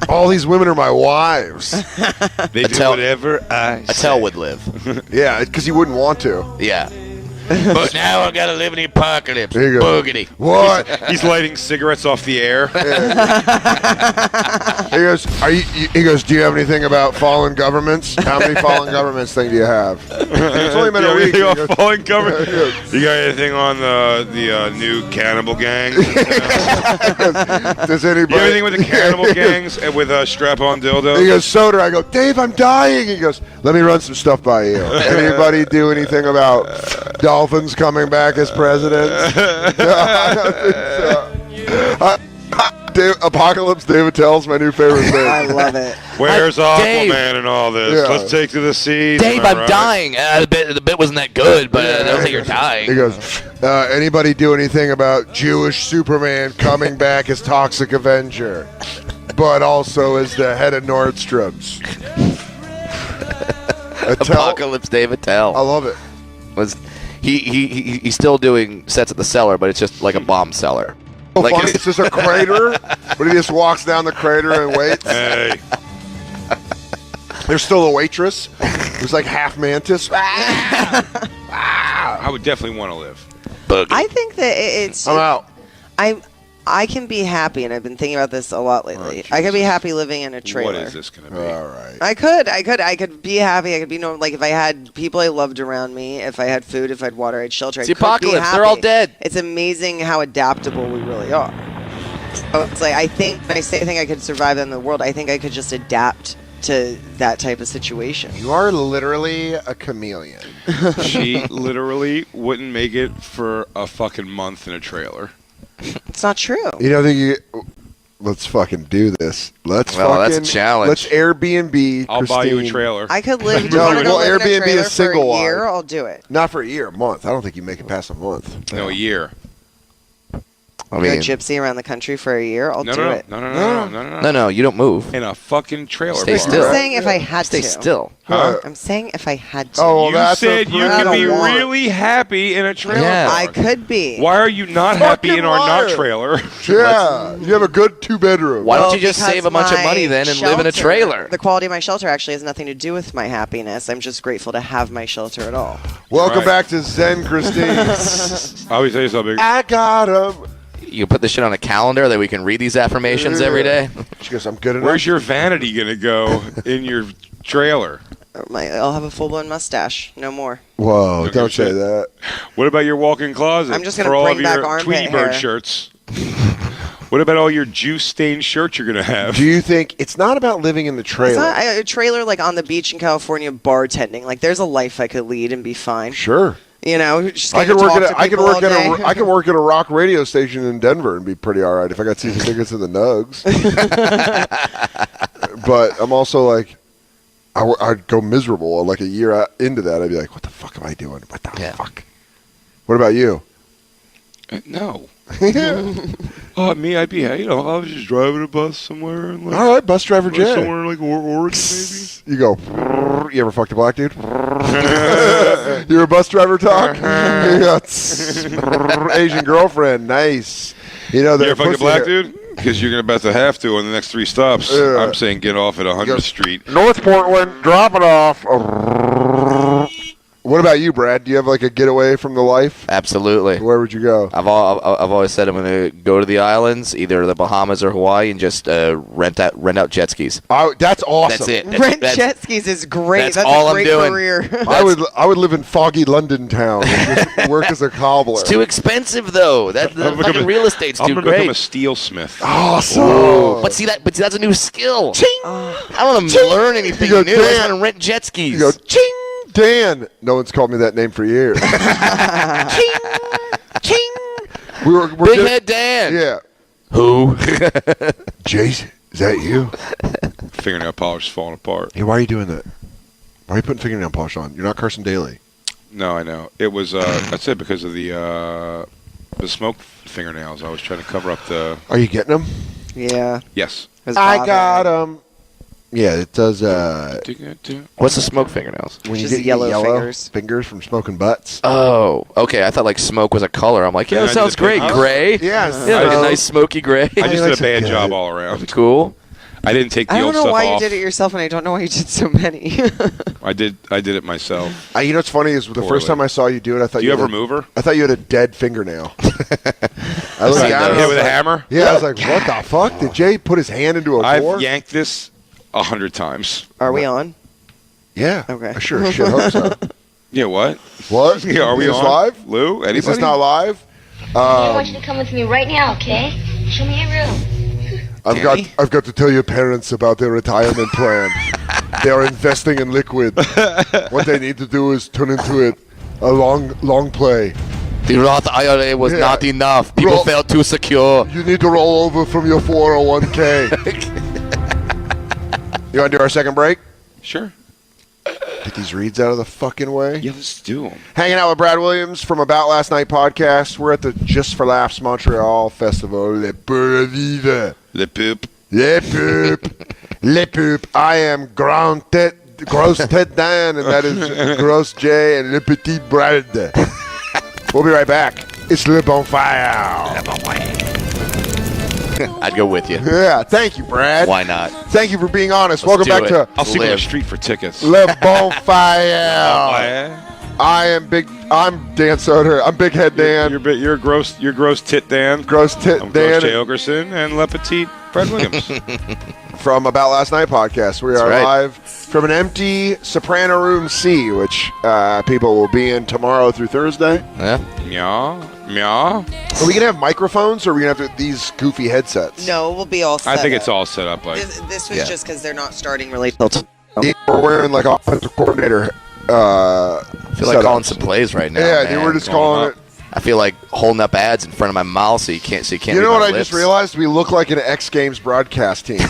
All these women are my wives. They do whatever I say. Attell would live. Yeah, because he wouldn't want to. Yeah. But now I gotta live in the apocalypse. There you go. Boogity. What? He's lighting cigarettes off the air. He goes, he goes, do you have anything about fallen governments? How many fallen governments thing do you have? It's only been a week. You got fallen government? You got anything on the new cannibal gang? Does anybody? You have anything with the cannibal gangs and with strap-on dildos? He goes, Soder. I go, Dave, I'm dying. He goes, let me run some stuff by you. Anybody do anything about Dolphins coming back as presidents? Apocalypse David Tell's my new favorite thing. I love it. Where's Dave. Aquaman and all this? Yeah. Let's take to the seas. Dave, I'm dying. The bit wasn't that good, but I don't think you're dying. He goes, anybody do anything about Jewish Superman coming back as Toxic Avenger, but also as the head of Nordstrom's? Apocalypse David Tell. I love it. He's still doing sets at the cellar, but it's just like a bomb cellar. Oh, Like funny. It's just a crater, but he just walks down the crater and waits. Hey. There's still a waitress who's like half mantis. I would definitely want to live. I think that it's. I'm out. I can be happy, and I've been thinking about this a lot lately. I could be happy living in a trailer. What is this going to be? All right. I could be happy. I could be like if I had people I loved around me, if I had food, if I had water, I had shelter. It's the I could be apocalypse. happy. They're all dead. It's amazing how adaptable we really are. So it's like I think when I say I think I could survive in the world, I think I could just adapt to that type of situation. You are literally a chameleon. She literally wouldn't make it for a fucking month in a trailer. It's not true. You don't think you? Let's fucking do this. Let's that's a challenge. Let's Airbnb. I'll buy you a trailer. I could live. No, live in Airbnb a trailer is single for a wide. year. I'll do it. Not for a year, a month. I don't think you make it past a month. No, a year. I Be a mean, gypsy around the country for a year. I'll do it. No, you don't move. In a fucking trailer. Stay park. still. I'm saying if I had Stay to. still. Huh? I'm saying if I had to. Oh, well, You that's said you I could be don't want- really happy in a trailer Yeah. I park. could be. Why are you not happy Fucking in our liar. not trailer? Yeah, you have a good 2-bedroom. Why don't you Well, just save a because bunch of money my then and live in a shelter- trailer? The quality of my shelter actually has nothing to do with my happiness. I'm just grateful to have my shelter at all. Welcome Right. back to Zen Christine. I always tell you something. I got him. You put this shit on a calendar that we can read these affirmations every day. She goes, I'm good enough. Where's your vanity gonna go in your trailer? I'll have a full-blown mustache. No more. Whoa, Don't don't give a say shit. that. What about your walk-in closet? I'm just gonna for all bring of back your armpit Tweety Bird hair. shirts. What about all your juice-stained shirts you're gonna have? Do you think it's not about living in the It's trailer? not a trailer like on the beach in California bartending. Like there's a life I could lead and be fine. Sure. You know, just I gonna could work talk at to I could people work all at day. I could work at a rock radio station in Denver and be pretty all right if I got season tickets in the Nugs. But I'm also like, I'd go miserable. Like a year into that, I'd be like, what the fuck am I doing? What the fuck? What about you? No. Me, I'd be, I was just driving a bus somewhere. And All right, bus driver Jay. Somewhere like Oregon, maybe. You go, you ever fucked a black dude? You're a bus driver, talk? You got Asian girlfriend, nice. You know, You ever fucked a black dude? Because you're about to have to on the next 3 stops. Yeah. I'm saying get off at 100th Street. North Portland, drop it off. What about you, Brad? Do you have like a getaway from the life? Absolutely. Where would you go? I've always said I'm going to go to the islands, either the Bahamas or Hawaii, and just rent out jet skis. That's awesome. That's it. Rent jet skis is great. That's all a I'm great doing. career. I would live in foggy London town and just work as a cobbler. It's too expensive though. The fucking real estate's too I'm gonna become a great. steelsmith. Awesome. Ooh. But see that's a new skill. I don't want to learn anything new. I just want to rent jet skis. You go, ching, Dan. No one's called me that name for years. Ching. We're Big Head Dan. Yeah. Who? Jason, is that you? Fingernail polish is falling apart. Hey, why are you doing that? Why are you putting fingernail polish on? You're not Carson Daly. No, I know. It was, that's it, because of the smoke fingernails. I was trying to cover up the... Are you getting them? Yeah. Yes. I got them. Yeah, it does. What's the smoke fingernails? When you Just get yellow fingers from smoking butts. Oh, okay. I thought like smoke was a color. I'm like, yeah, that sounds great. Gray. Yes. Yeah, like a nice smoky gray. I just did a bad job all around. Cool. I didn't take the I don't old know stuff why off. you did it yourself, and I don't know why you did so many. I did it myself. You know what's funny is the first time I saw you do it, I thought Do you have had a remover? I thought you had a dead fingernail. I looked seen down and those. I Hit was with a like- hammer? Yeah, I was like, what the fuck? Did Jay put his hand into a door? I've yanked this 100 times. Are we on? Yeah. Okay. I sure as shit hope so. Yeah, what? What? Yeah, are we Is this on? live? Lou? Anybody? Is this not live? I want you to come with me right now, okay? Show me a room. I've got to tell your parents about their retirement plan. They are investing in liquid. What they need to do is turn into it a long play. The Roth IRA was Yeah. not enough. People felt too secure. You need to roll over from your 401k. You want to do our second break? Sure. Get these reads out of the fucking way. Yeah, let's do them. Hanging out with Brad Williams from About Last Night podcast. We're at the Just for Laughs Montreal Festival. Le Peur Vive. Le poop. Le Poop. Le Poop. I am Gross Ted Dan, and that is Gross J and Le Petit Brad. We'll be right back. It's Le Bonfire. I'd go with you. Yeah, thank you, Brad. Why not? Thank you for being honest. Let's Welcome do back it. to I'll see you on the Live. street for tickets. Le Bonfire. I'm Dan Soder. I'm Big Head Dan. You're gross tit Dan. Gross Tit I'm Dan. Gross Jay Ogerson and Le Petit Brad Williams. From About Last Night podcast. We are right. live from an empty Soprano Room C, which people will be in tomorrow through Thursday. Yeah. Meow. Meow. Are we going to have microphones, or are we going to have these goofy headsets? No, we'll be all set I think up. it's all set up like. This was Yeah. just because they're not starting really till We're wearing like offensive coordinator I feel like calling setups. some plays right now. Yeah, man. dude, we're just Calling calling it. I feel like holding up ads in front of my mouth so you can't You read know what my I lips. just realized? We look like an X Games broadcast team.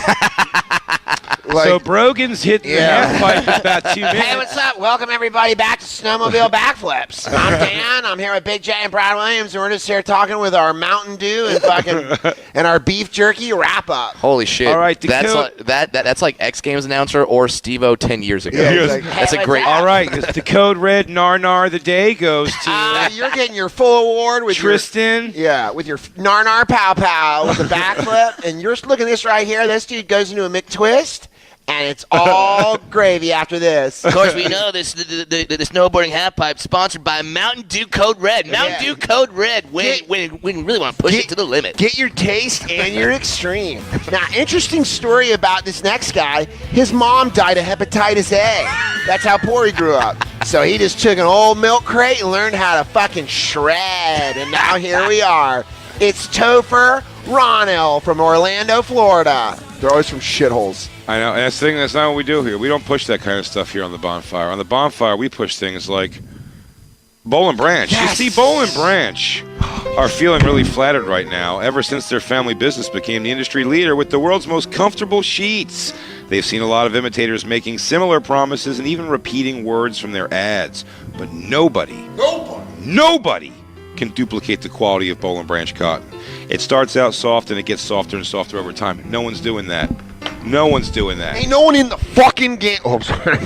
So Brogan's hit the half pipe in about 2 minutes. Hey, what's up? Welcome everybody back to Snowmobile Backflips. I'm Dan. I'm here with Big J and Brad Williams, and we're just here talking with our Mountain Dew and fucking and our beef jerky wrap up. Holy shit! All right, that's like, that's like X Games announcer or Steve-O 10 years ago. Yeah, it's like, that's a great. All right, the code red Narnar the day goes to You're getting your full award with Tristan. with your Narnar Pow Pow with the backflip, and you're looking at this right here. This dude goes into a McTwist. And it's all gravy after this. Of course, we know this. The snowboarding half pipe sponsored by Mountain Dew Code Red. Mountain Dew Code Red. When you really want to push it to the limit. Get your taste and your extreme. Now, interesting story about this next guy. His mom died of hepatitis A. That's how poor he grew up. So he just took an old milk crate and learned how to fucking shred. And now here we are. It's Topher Ronell from Orlando, Florida. they're always from shitholes. I know, and that's the thing. That's not what we do here. We don't push that kind of stuff here on the Bonfire. On the Bonfire, we push things like Boll and Branch. Yes. You see, Boll and Branch are feeling really flattered right now ever since their family business became the industry leader with the world's most comfortable sheets. They've seen a lot of imitators making similar promises and even repeating words from their ads. But nobody can duplicate the quality of Boll and Branch cotton. It starts out soft and it gets softer and softer over time. No one's doing that. No one's doing that. Ain't no one in the fucking game. Oh, I'm sorry.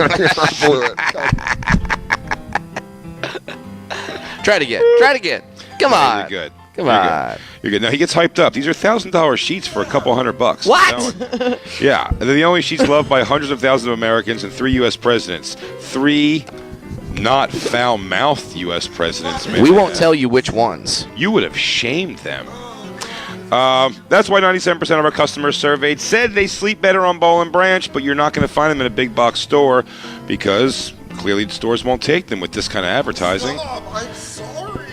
Try it again. Come on. You're good. Come on. You're good. Now, he gets hyped up. These are $1,000 sheets for a couple $100. What? Yeah. They're the only sheets loved by hundreds of thousands of Americans and 3 U.S. presidents. 3 not foul-mouthed U.S. presidents. We won't tell you which ones. You would have shamed them. That's why 97% of our customers surveyed said they sleep better on Boll and Branch, but you're not going to find them in a big box store because clearly the stores won't take them with this kind of advertising. I'm sorry.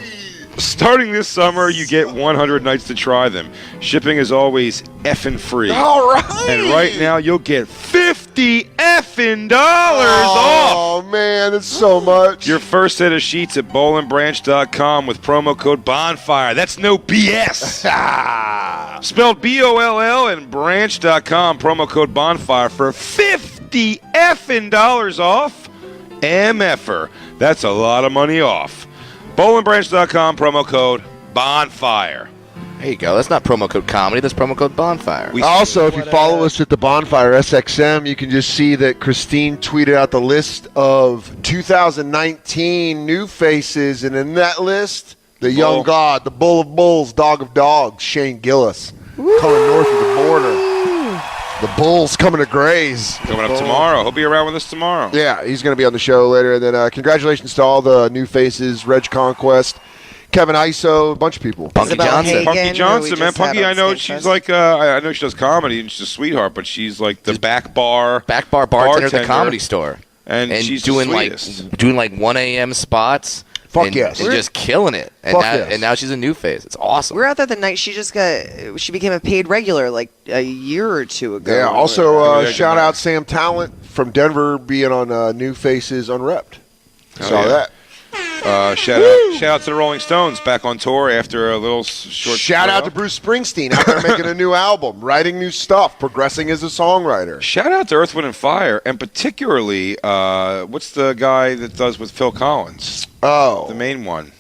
Starting this summer, you get 100 nights to try them. Shipping is always effing free. All right. And right now, you'll get $50 effing off. Oh, man, it's so much. Your first set of sheets at bowlandbranch.com with promo code Bonfire. That's no BS. Spelled BOLL and branch.com, promo code Bonfire for $50 effing off. MFer. That's a lot of money off. Bowlandbranch.com, promo code Bonfire. There you go. That's not promo code comedy. That's promo code Bonfire. Also, if you follow us at the Bonfire SXM, you can just see that Christine tweeted out the list of 2019 new faces, and in that list, the young god, the bull of bulls, dog of dogs, Shane Gillis, coming north of the border. The Bulls coming to Grays. Coming up tomorrow. He'll be around with us tomorrow. Yeah, he's going to be on the show later. And then congratulations to all the new faces, Reg Conquest, Kevin Iso, a bunch of people. Punky Johnson. Punky Johnson, man. Punky, I know she's like, I know she does comedy and she's a sweetheart, but she's like the back bar bartender at the Comedy Store. And she's doing like 1 a.m. spots. Fuck yes. And just killing it. And now she's a new face. It's awesome. We're out there the night she became a paid regular like a year or two ago. Yeah, also shout out Sam Talent from Denver being on New Faces Unrepped. Saw that. Shout out to the Rolling Stones back on tour after a little short. Shout out to Bruce Springsteen out there making a new album, writing new stuff, progressing as a songwriter. Shout out to Earth, Wind, and Fire, and particularly, what's the guy that does with Phil Collins? Oh. The main one.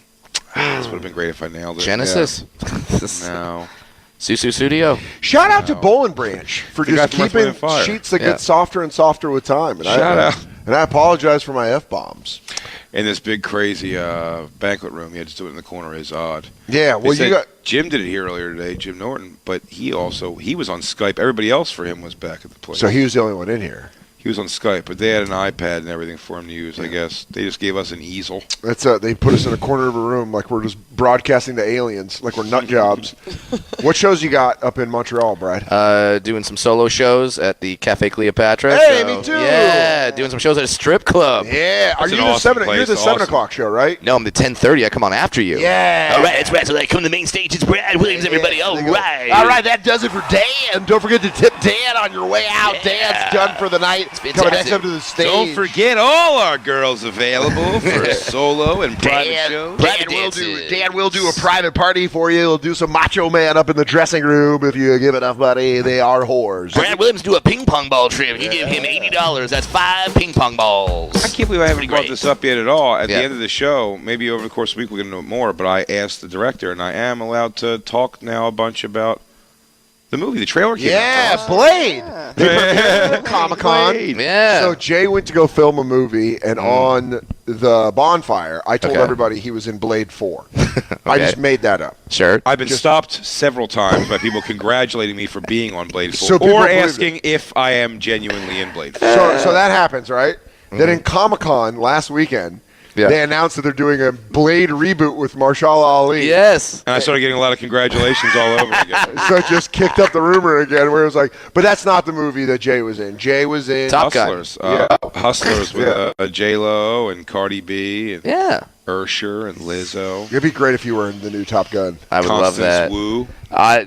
This would have been great if I nailed it. Genesis? Yeah. No. Susu Studio. Shout out to Boll and Branch for just keeping sheets that get softer and softer with time. And Shout out. And I apologize for my F-bombs. In this big, crazy banquet room. He had to do it in the corner of his odd. Yeah, well, Jim did it here earlier today, Jim Norton, but he was on Skype. Everybody else for him was back at the place. So he was the only one in here. He was on Skype, but they had an iPad and everything for him to use, I guess. They just gave us an easel. That's they put us in a corner of a room like we're just broadcasting to aliens, like we're nut jobs. What shows you got up in Montreal, Brad? Doing some solo shows at the Cafe Cleopatra. Hey, me too. Yeah, doing some shows at a strip club. Yeah. Are you You're the 7 o'clock show, right? No, I'm the 10:30. I come on after you. Yeah. All right, it's Brad. So I come to the main stage. It's Brad Williams, everybody. All right. All right, that does it for Dan. Don't forget to tip Dan on your way out. Yeah. Dan's done for the night. Coming next up to the stage. Don't forget all our girls available for solo and private shows. Dan will do a private party for you. He'll do some Macho Man up in the dressing room if you give enough money. They are whores. Brad Williams do a ping pong ball trip. You give him $80. That's 5 ping pong balls. I can't believe I haven't brought this up yet at all. At the end of the show, maybe over the course of the week we're going to know more, but I asked the director, and I am allowed to talk now a bunch about the movie, the trailer came out. Blade. They premiered at Comic-Con. Yeah. So Jay went to go film a movie, and on the Bonfire, I told everybody he was in Blade 4. I just made that up. Sure. I've been stopped several times by people congratulating me for being on Blade 4, So or asking if I am genuinely in Blade 4. So that happens, right? Then in Comic-Con last weekend, they announced that they're doing a Blade reboot with Mahershala Ali. Yes. And I started getting a lot of congratulations all over again. So it just kicked up the rumor again, where it was like, but that's not the movie that Jay was in. Jay was in Hustlers. Hustlers with J-Lo and Cardi B. And Ursher and Lizzo. It'd be great if you were in the new Top Gun. I would love that. Wu.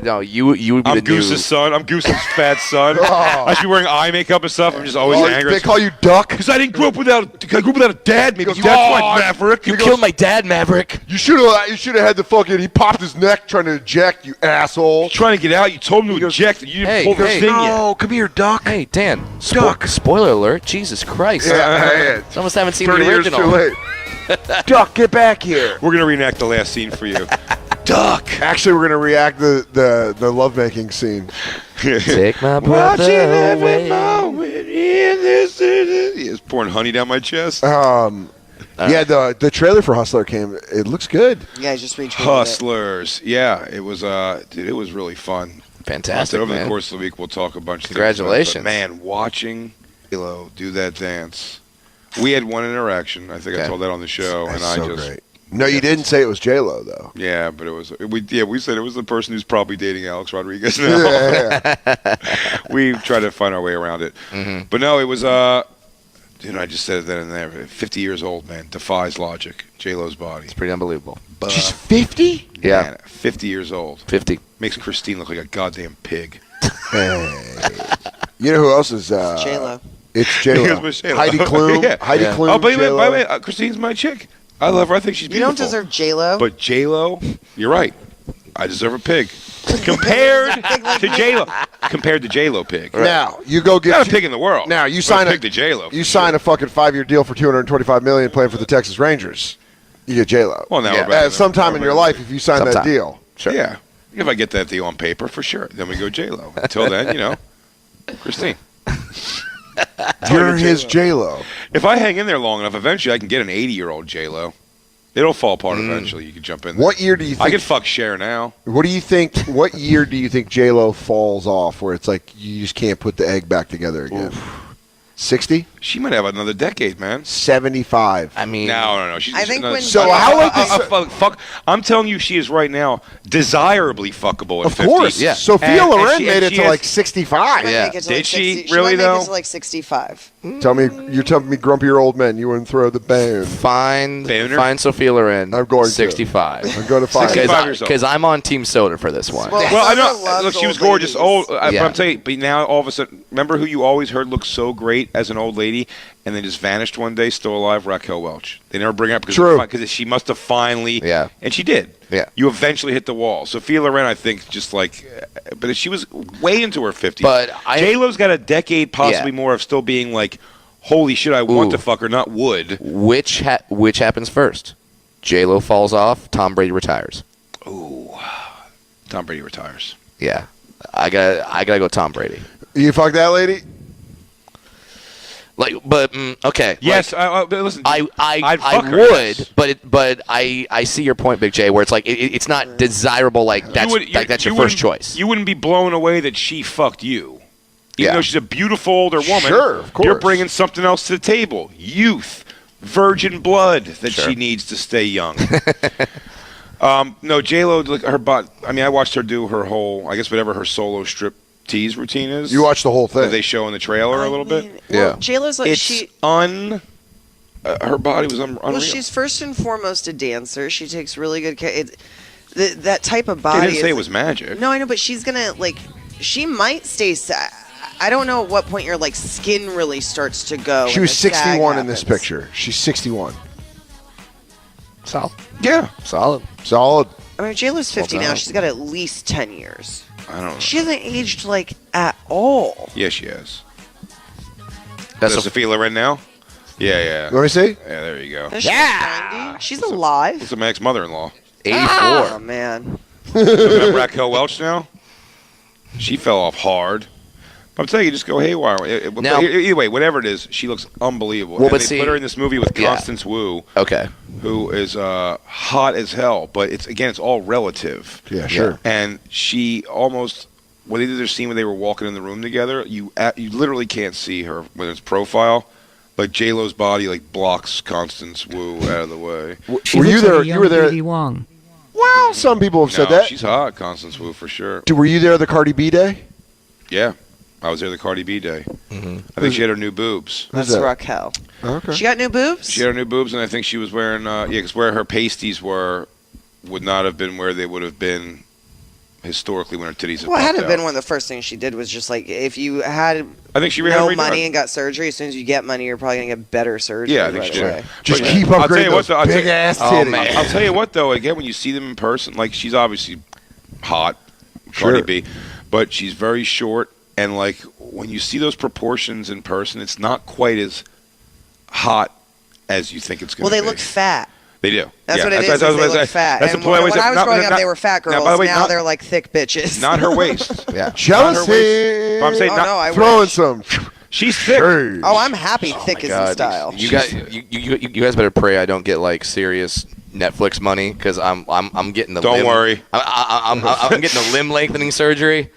No, you would be I'm the Goose's new. son. I'm Goose's fat son. I should be wearing eye makeup and stuff. I'm just always angry. They call you Duck? Because I grew up without a dad. Maybe that's why, Maverick. You killed my dad, Maverick. You should have had the fucking. He popped his neck trying to eject. You asshole. Trying to get out. You told him to eject. You didn't pull the thing yet. No, come here, Duck. Hey, Dan. Duck. Spoiler alert. Jesus Christ. Yeah, Some of us haven't seen 30 the years original. too late. Duck, get back here. We're gonna reenact the last scene for you. Duck. Actually, we're gonna react the lovemaking scene. Take my breath away. He's pouring honey down my chest. Yeah, the trailer for Hustler came. It looks good. Yeah, I just retweeted Hustlers. Yeah, it was. Dude, it was really fun. Fantastic, Over man. the course of the week, we'll talk a bunch of Congratulations. things. But man, watching Halo do that dance. We had one interaction. I think I told that on the show, That's and I so just. great. No, you didn't say it was J-Lo though. Yeah, but it was. We said it was the person who's probably dating Alex Rodriguez now. Yeah. We tried to find our way around it, but no, it was. Dude, I just said it then and there. 50 years old, man, defies logic. J-Lo's body. It's pretty unbelievable. She's 50. Yeah. Man, 50 years old. 50. Makes Christine look like a goddamn pig. Hey. You know who else is? J-Lo. It's J-Lo. Here's Miss J-Lo. Heidi Klum. Yeah. Heidi Klum. Oh, by the J-Lo. way, Christine's my chick. I love her. I think she's You beautiful. don't deserve J-Lo. But J-Lo, you're right. I deserve a pig. Compared to J-Lo. Compared to J-Lo pig. Now you go get Not a pig in the world. Now you but sign a pig to J-Lo. You sign a fucking 5-year deal for $225 million playing for the Texas Rangers. You get J-Lo. Well, now we're back At some time in your life, if you sign that deal. Sure. Yeah. If I get that deal on paper, for sure. Then we go J-Lo. Until then, Christine. You're his J-Lo. If I hang in there long enough, eventually I can get an 80-year-old J-Lo. It'll fall apart eventually. You can jump in there. What year do you think? I could fuck Cher now. What do you think? What year do you think J-Lo falls off where it's like you just can't put the egg back together again? 60? She might have another decade, man. 75. I mean, No. She's I think when- So how like this? fuck. I'm telling you, she is right now desirably fuckable. At Of 50. course. Yeah. Sophia And Loren she- made and it she to has- like 65. Yeah. Make it to Did like she 60. really, She might make though? it to like 65. You're telling me grumpier old men, you wouldn't throw the band. Find Boner? Sophia Loren. I'm going to. 65. I'm going to find 65 years old. Because I'm on Team Soda for this one. Well, Well, I Soda know. loves Look, she was old gorgeous. ladies. But Yeah. I'm telling you, but now all of a sudden, remember who you always heard looked so great as an old lady, and then just vanished one day, still alive? Raquel Welch. They never bring her up because she must have finally. Yeah. And she did. Yeah. You eventually hit the wall. Sophia Loren, I think, just like, but she was way into her 50s. But J Lo's got a decade, possibly more, of still being like, holy shit, I want to fuck her, not would. Which happens first? J-Lo falls off. Tom Brady retires. Ooh, Tom Brady retires. Yeah, I gotta go Tom Brady. You fuck that lady? Like, but okay. Yes, like, but listen, I fuck her, would, yes. but I see your point, Big J, where it's like it's not desirable. Like that's that's your first choice. You wouldn't be blown away that she fucked you, even though she's a beautiful older woman. Sure, of course. You're bringing something else to the table: youth, virgin blood that she needs to stay young. No, J Lo, like her body. I mean, I watched her do her whole, I guess, whatever her solo strip tease routine is. You watched the whole thing. That they show in the trailer a little bit. Well, J-Lo's like It's her body was unreal. Well, she's first and foremost a dancer. She takes really good care. That type of body. They didn't say is it was magic. No, I know, but she's gonna she might stay. I don't know at what point your skin really starts to go. She was 61 in this picture. She's 61. Solid. Yeah. Solid. I mean, J-Lo's 50 now. She's got at least 10 years. I don't know. She hasn't aged at all. Yes, she has. That's Sophia Loren now? Yeah. Let me see. Yeah, there you go. She's 90. She's alive. What's my ex-mother-in-law? 84. Oh, man. Remember Raquel Welch now? She fell off hard. I'm telling you, just go haywire. Now- Either way, whatever it is, she looks unbelievable. Well, And but they see- put her in this movie with Yeah. Constance Wu, Okay. who is hot as hell. But it's all relative. Yeah, sure. And she almost, when they did their scene when they were walking in the room together, you literally can't see her when it's profile. Like J Lo's body blocks Constance Wu out of the way. Were you there? You were there. Wong. Well, some people have said No, that. she's hot, Constance Wu for sure. Were you there the Cardi B day? Yeah. I was there the Cardi B day. I think she had her new boobs. That's Raquel. Okay. She got new boobs? She had her new boobs, and I think she was wearing, because where her pasties were would not have been where they would have been historically when her titties Well, it had popped to have been out. one of the first things she did was just like, if you had I think she had no redone. money and got surgery, as soon as you get money, you're probably going to get better surgery. Yeah, I think right she did. away. Just But keep I'll tell you upgrading what, those though, I'll tell you- big-ass Oh, titties. man. I'll tell you what, though, again, when you see them in person, like, she's obviously hot, Cardi Sure. B, but she's very short, and, like, when you see those proportions in person, it's not quite as hot as you think it's going to Well, be. they look fat. They do. That's Yeah, what it is. what I They was look saying. fat. That's And the point I when was I was not- growing not- up, they were fat girls. Now, by the way, now not- they're like thick bitches. Not her waist. Yeah. Jealousy. But I'm saying Oh, not, no, I Throwing wish. some she's thick. shade. Oh, I'm happy thick is in God, style. you guys better pray I don't get like serious Netflix money because I'm getting the. Don't limb. worry. I'm getting the limb lengthening surgery.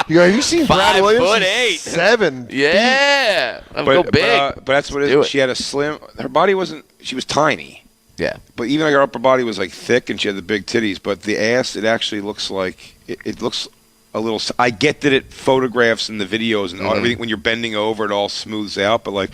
You seen Brad 5'8". Williams? She's 7. Yeah, I'm go big. But that's what it Do is. it. She had a slim. Her body wasn't. She was tiny. Yeah. But even like her upper body was like thick, and she had the big titties. But the ass, it actually looks like it looks a little. I get that it photographs in the videos and everything. When you're bending over, it all smooths out. But like,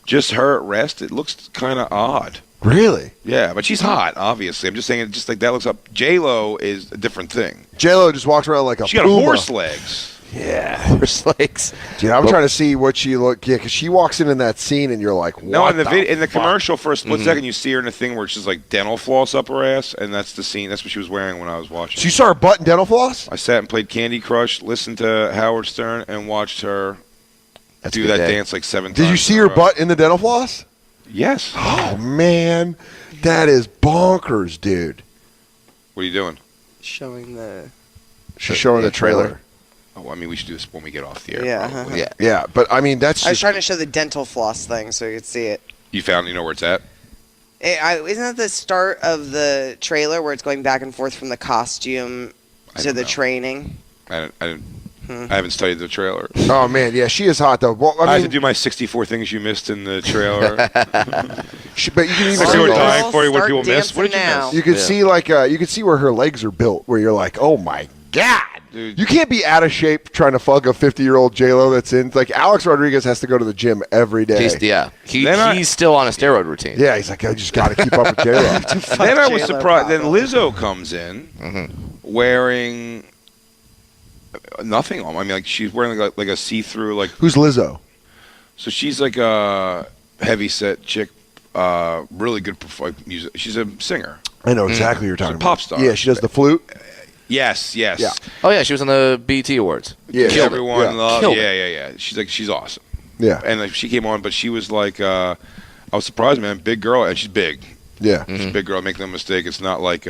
just her at rest, it looks kind of odd. Really? Yeah, but she's hot. Obviously, I'm just saying. Just like that looks up. J-Lo is a different thing. J-Lo just walks around like a She got puma. horse legs. Yeah. Horse legs. Dude, I'm trying to see what she look. Yeah, because she walks in that scene and you're like, what No, in the the in the fuck? commercial for a split second, you see her in a thing where she's like dental floss up her ass, and that's the scene. That's what she was wearing when I was watching. So you saw her butt and dental floss? I sat and played Candy Crush, listened to Howard Stern, and watched her do a that good day. dance like 7 times. Did you see in a her row. butt in the dental floss? Yes. Oh, man. That is bonkers, dude. What are you doing? Showing the. She's showing the trailer. Oh, I mean, we should do this when we get off the air. Yeah. probably. Yeah. Yeah, but I mean, that's I was just. trying to show the dental floss thing so you could see it. You know where it's at? Isn't that the start of the trailer where it's going back and forth from the costume I to don't the know. training? I haven't studied the trailer. Oh, man. Yeah, she is hot, though. Well, I I have to mean, do my 64 things you missed in the trailer. but you can even I see see we're those- dying for you. What Start people miss? What did you dancing now. miss? You can Yeah. see you can see where her legs are built, where you're like, oh my god, Dude. you can't be out of shape trying to fuck a 50-year-old J-Lo that's in. Like Alex Rodriguez has to go to the gym every day. He's still on a steroid routine. Yeah, he's like, I just got to keep up with J-Lo. Then I was J-Lo surprised. Then problem. Lizzo comes in wearing nothing on. I mean, like she's wearing like a see-through like. Who's Lizzo? So she's like a heavy-set chick, really good music. She's a singer. I know exactly what you're talking a about. pop star. Yeah, she does the flute. Yes. Yeah. Oh yeah, she was on the BET Awards. Yeah, Killed everyone. Yeah. Loved. Killed Yeah. She's awesome. Yeah, And like she came on, but she was like, I was surprised, man. Big girl, and she's big. yeah, She's a big girl. Make no mistake. It's not like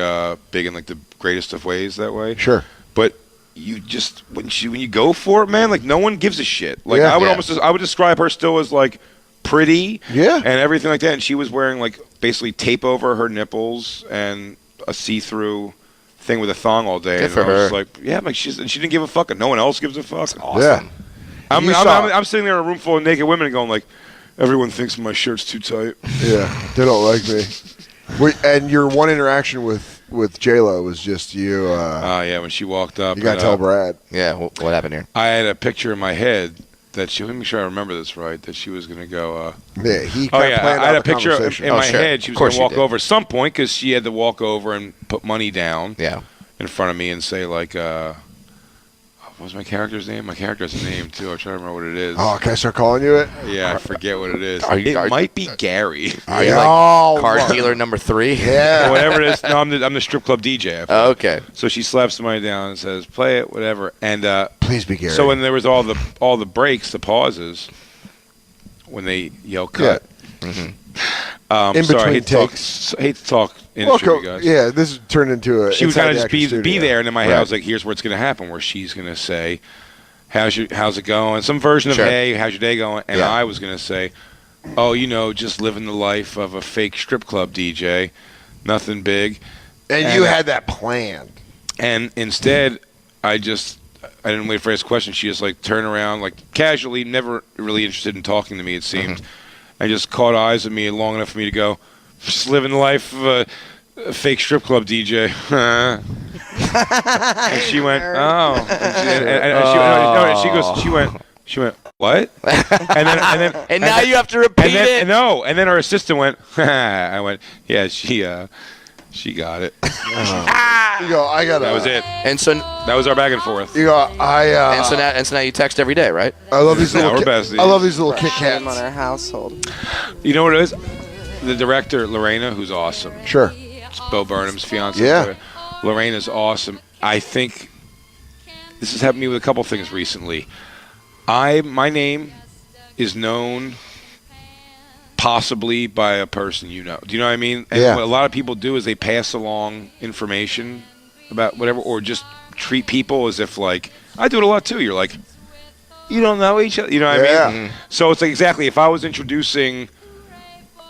big in like the greatest of ways that way. sure. But you just when you go for it, man, like no one gives a shit. Like Yeah. I would describe her still as like pretty, Yeah. and everything like that. And she was wearing like basically tape over her nipples and a see-through thing with a thong all day. Good and for I was her. like, yeah, like she didn't give a fuck, and no one else gives a fuck. Yeah, You saw it. I'm sitting there in a room full of naked women and going like, everyone thinks my shirt's too tight. yeah. They don't like me. And your one interaction with J-Lo was just you. Yeah, when she walked up, You gotta and, tell Brad. Yeah. What happened here? I had a picture in my head that let me make sure I remember this right. That she was gonna go. Yeah, he. Oh kinda yeah, planned I had out a the picture in conversation. my sure. head. She Of was course gonna walk you did. over at some point because she had to walk over and put money down Yeah. in front of me and say like, what was my character's name? My character has a name too. I'm trying to remember what it is. Oh, can I start calling you it? Yeah, I forget what it is. Are Might be Gary. Are you Yeah. like Oh, card Mark. dealer number 3? Yeah. Or whatever it is. No, I'm the strip club DJ. I Oh, okay. So she slaps the money down and says, "Play it, whatever." And Please be Gary. so when there was all the breaks, the pauses, when they yell cut. In sorry, between takes. hate to talk industry, Well, you guys. yeah, this has turned into a. She would Inside kind of the just Actors be Studio. there, and in my head, I Right. was like, "Here's where it's going to happen," where she's going to say, how's it going?" Some version of Sure. "Hey, how's your day going?" And Yeah. I was going to say, "Oh, just living the life of a fake strip club DJ, nothing big." And you had that planned. And instead, I didn't wait for his question. She just like turned around, like casually, never really interested in talking to me, it seemed. And just caught eyes of me long enough for me to go, just living the life of a a fake strip club DJ. And she went, oh. She went, what? And now you have to repeat it. No, and then her assistant went, I went, yeah, she got it. You go, I got it. That was it. And so that was our back and forth. You go, and so now you text every day, right? I love these little. we're besties. I love these little Kit Shame Kats. on our household. You know what it is? The director, Lorena, who's awesome. Sure. It's Bo Burnham's fiance. Yeah. Lorena's awesome. I think this has happened to me with a couple things recently. My name is known possibly by a person you know. Do you know what I mean? And Yeah. what a lot of people do is they pass along information about whatever, or just treat people as if, like, I do it a lot too. You're like, you don't know each other. You know what I mean? So it's like, exactly, if I was introducing,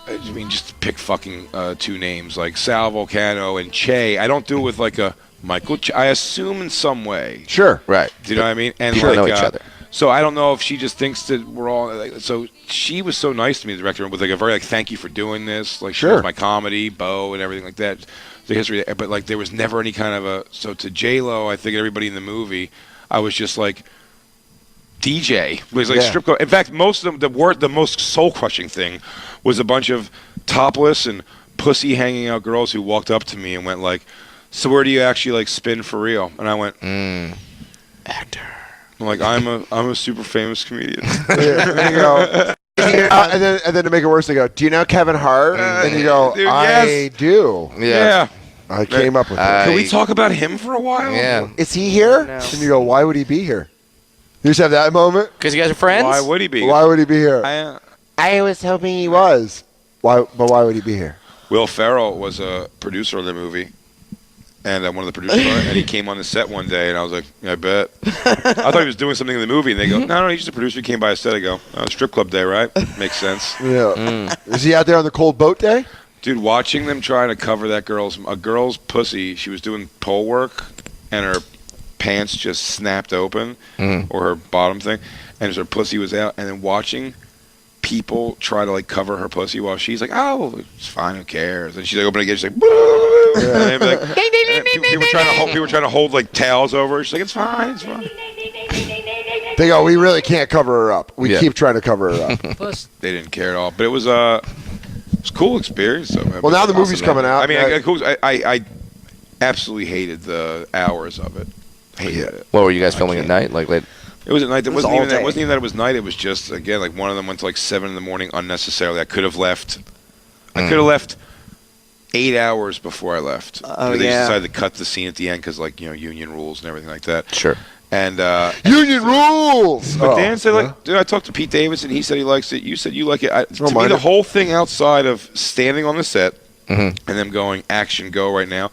I mean, just to pick fucking two names, like Sal Volcano and Che, I don't do it with like a Michael Che. I assume in some way. Sure. Right. Do you know what I mean? And People like, know each other. So I don't know if she just thinks that we're all like, so she was so nice to me, the director, with like a very like, thank you for doing this. Like, she Sure. knows my comedy, Bo, and everything like that. The history, but like there was never any kind of a. So to J-Lo, I think everybody in the movie, I was just like DJ. It was like strip club. In fact, most of them, the most soul crushing thing was a bunch of topless and pussy hanging out girls who walked up to me and went like, "So where do you actually like spin for real?" And I went, actor. I'm like, I'm a super famous comedian. There you go. And then to make it worse, they go, do you know Kevin Hart? And you go, dude, I yes. do. Yeah. I came up with it. Can we talk about him for a while? Yeah. Is he here? No. And you go, why would he be here? You just have that moment? Because you guys are friends? Why would he be? Why would he be here? I was hoping He was. But why would he be here? Will Ferrell was a producer of the movie, and one of the producers, and he came on the set one day, and I was like, yeah, I bet. I thought he was doing something in the movie, and they go, no, he's just a producer. He came by a set. I go, oh, strip club day, right? Makes sense. Yeah. Is he out there on the cold boat day? Dude, watching them trying to cover a girl's pussy, she was doing pole work, and her pants just snapped open, or her bottom thing, and her pussy was out, and then watching people try to like cover her pussy while she's like, oh, it's fine, who cares? And she's like, open again, she's like, and like people were trying to hold like towels over her. She's like, it's fine. They go, we really can't cover her up. We keep trying to cover her up. They didn't care at all, but it was a cool experience. So, well, now the movie's coming out. I mean, I absolutely hated the hours of it. Hated it. What were you guys filming at night? Like late? It was at night. It wasn't even that it was night. It was just, again, like one of them went to like 7 a.m. unnecessarily. I could have left. I could have left 8 hours before I left. Oh, They yeah. decided to cut the scene at the end because, like, union rules and everything like that. Sure. And union rules. But Dan said, like, dude, I talked to Pete Davidson. He said he likes it. You said you like it. To me, the whole thing outside of standing on the set and them going, action, go right now,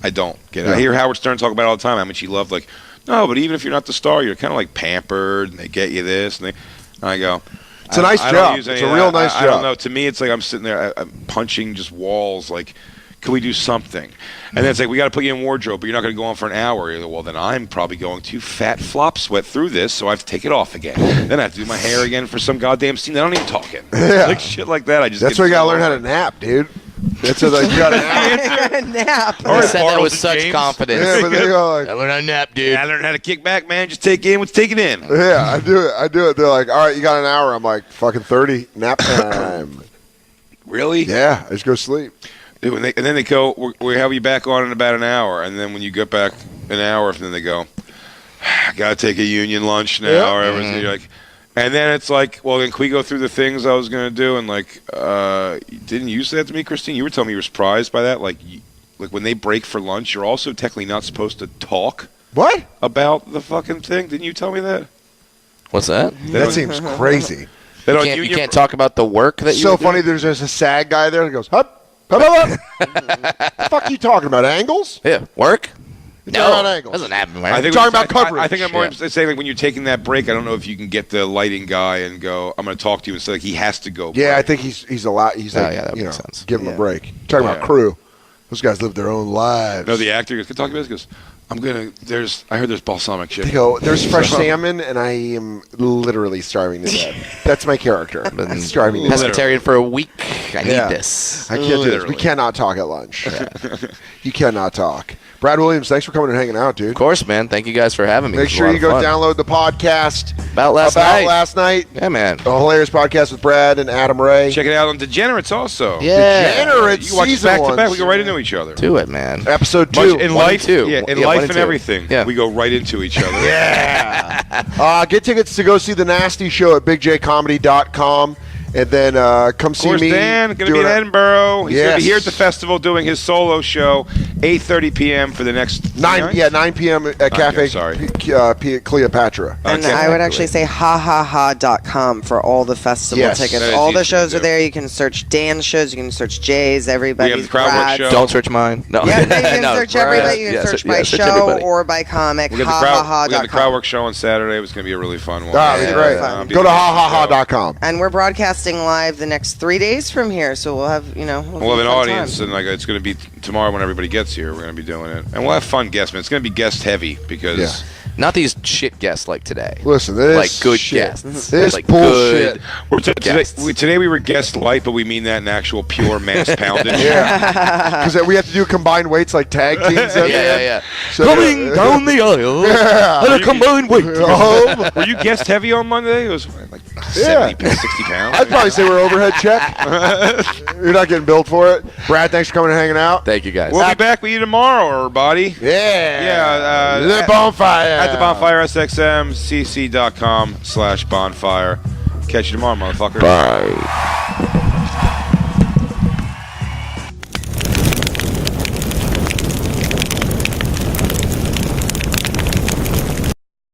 I don't get it. I hear Howard Stern talk about it all the time. How much he loved, like, no, but even if you're not the star, you're kind of like pampered, and they get you this, and I go, it's a nice job. It's a real nice job. I don't know. To me, it's like I'm sitting there, I'm punching just walls. Like, can we do something? And then it's like, we got to put you in wardrobe, but you're not going to go on for an hour. You're like, well, then I'm probably going to fat flop sweat through this, so I have to take it off again. Then I have to do my hair again for some goddamn scene that I'm not even talking. Yeah. Like shit like that. That's why you got to learn how to nap, dude. That's what you got to nap. I said that with such confidence. Yeah, but they go like, I learned how to nap, dude. I learned how to kick back, man. Just take in what's taken in. yeah, I do it. They're like, all right, you got an hour. I'm like, fucking 30, nap time. Really? Yeah, I just go sleep. And then they go, we have you back on in about an hour. And then when you get back an hour, then they go, I got to take a union lunch now. Or whatever. So you're like, and then it's like, well, then can we go through the things I was going to do? And like, didn't you say that to me, Christine? You were telling me you were surprised by that. Like when they break for lunch, you're also technically not supposed to talk. What? About the fucking thing. Didn't you tell me that? What's that? That seems crazy. You can't talk about the work that you so funny. There's just a SAG guy there that goes, hup. The fuck you talking about? Angles? Yeah, work? No, angles. Doesn't happen. I think talking about coverage. I think I'm more saying like when you're taking that break, I don't know if you can get the lighting guy and go, I'm going to talk to you instead. Like he has to go. Yeah, break. I think he's a lot. He's like, that you know, makes sense. give him a break. Talking about crew. Those guys live their own lives. No, the actor goes, can I talk about this? He goes, I heard there's balsamic chicken. They go, there's fresh salmon, and I am literally starving to death. That's my character. Been starving to death. pescatarian for a week. I need this. I can't do this. We cannot talk at lunch. You cannot talk. Brad Williams, thanks for coming and hanging out, dude. Of course, man. Thank you guys for having me. Make sure you go download the podcast about last night. Yeah, man. A hilarious podcast with Brad and Adam Ray. Check it out on Degenerates also. Yeah. Degenerates. You watch season back to back. ones. We go right into each other. Do it, man. Episode 2. In One life, and two. yeah, in Yeah, life one and and two. everything, Yeah. we go right into each other. Yeah. Get tickets to go see the Nasty Show at bigjcomedy.com. And then come see Of course, me. Dan going to be doing in Edinburgh. He's going to be Yes. here at the festival doing his solo show, 8:30 p.m. for the next 9 p.m. at Cafe Cleopatra. And I would actually say hahaha.com for all the festival Yes. tickets. That is All the easy shows to are do. there. You can search Dan's shows. You can search Jay's, everybody's, Crowd Work Brad's. show. Don't search mine. No. Yeah, you can No, search Brad. everybody. You can Yeah, search by search show everybody. or by comic. We got the hahaha.com. crowd work show on Saturday. It was going to be a really fun one. Ah, it'd be great. fun. Go to hahaha.com. And we're broadcasting live the next 3 days from here, so we'll have, We'll have a an fun audience, time. and like it's going to be tomorrow when everybody gets here. We're going to be doing it, and we'll have fun guests. Man, it's going to be guest heavy because Not these shit guests like today. Listen, this like good shit. guests. This like bullshit. Good today we were guest light, but we mean that in actual pure mass poundage. Yeah. Because we have to do combined weights like tag teams. At the end. yeah. So, Coming down the aisle Yeah. at a combined weight. Were you guest heavy on Monday? It was like 60 pounds. I'd probably say we're overhead check. You're not getting billed for it. Brad, thanks for coming and hanging out. Thank you guys. We'll be back with you tomorrow, everybody. Yeah. Yeah. The Bonfire. At the Bonfire SXM, cc.com/bonfire. Catch you tomorrow, motherfucker. Bye.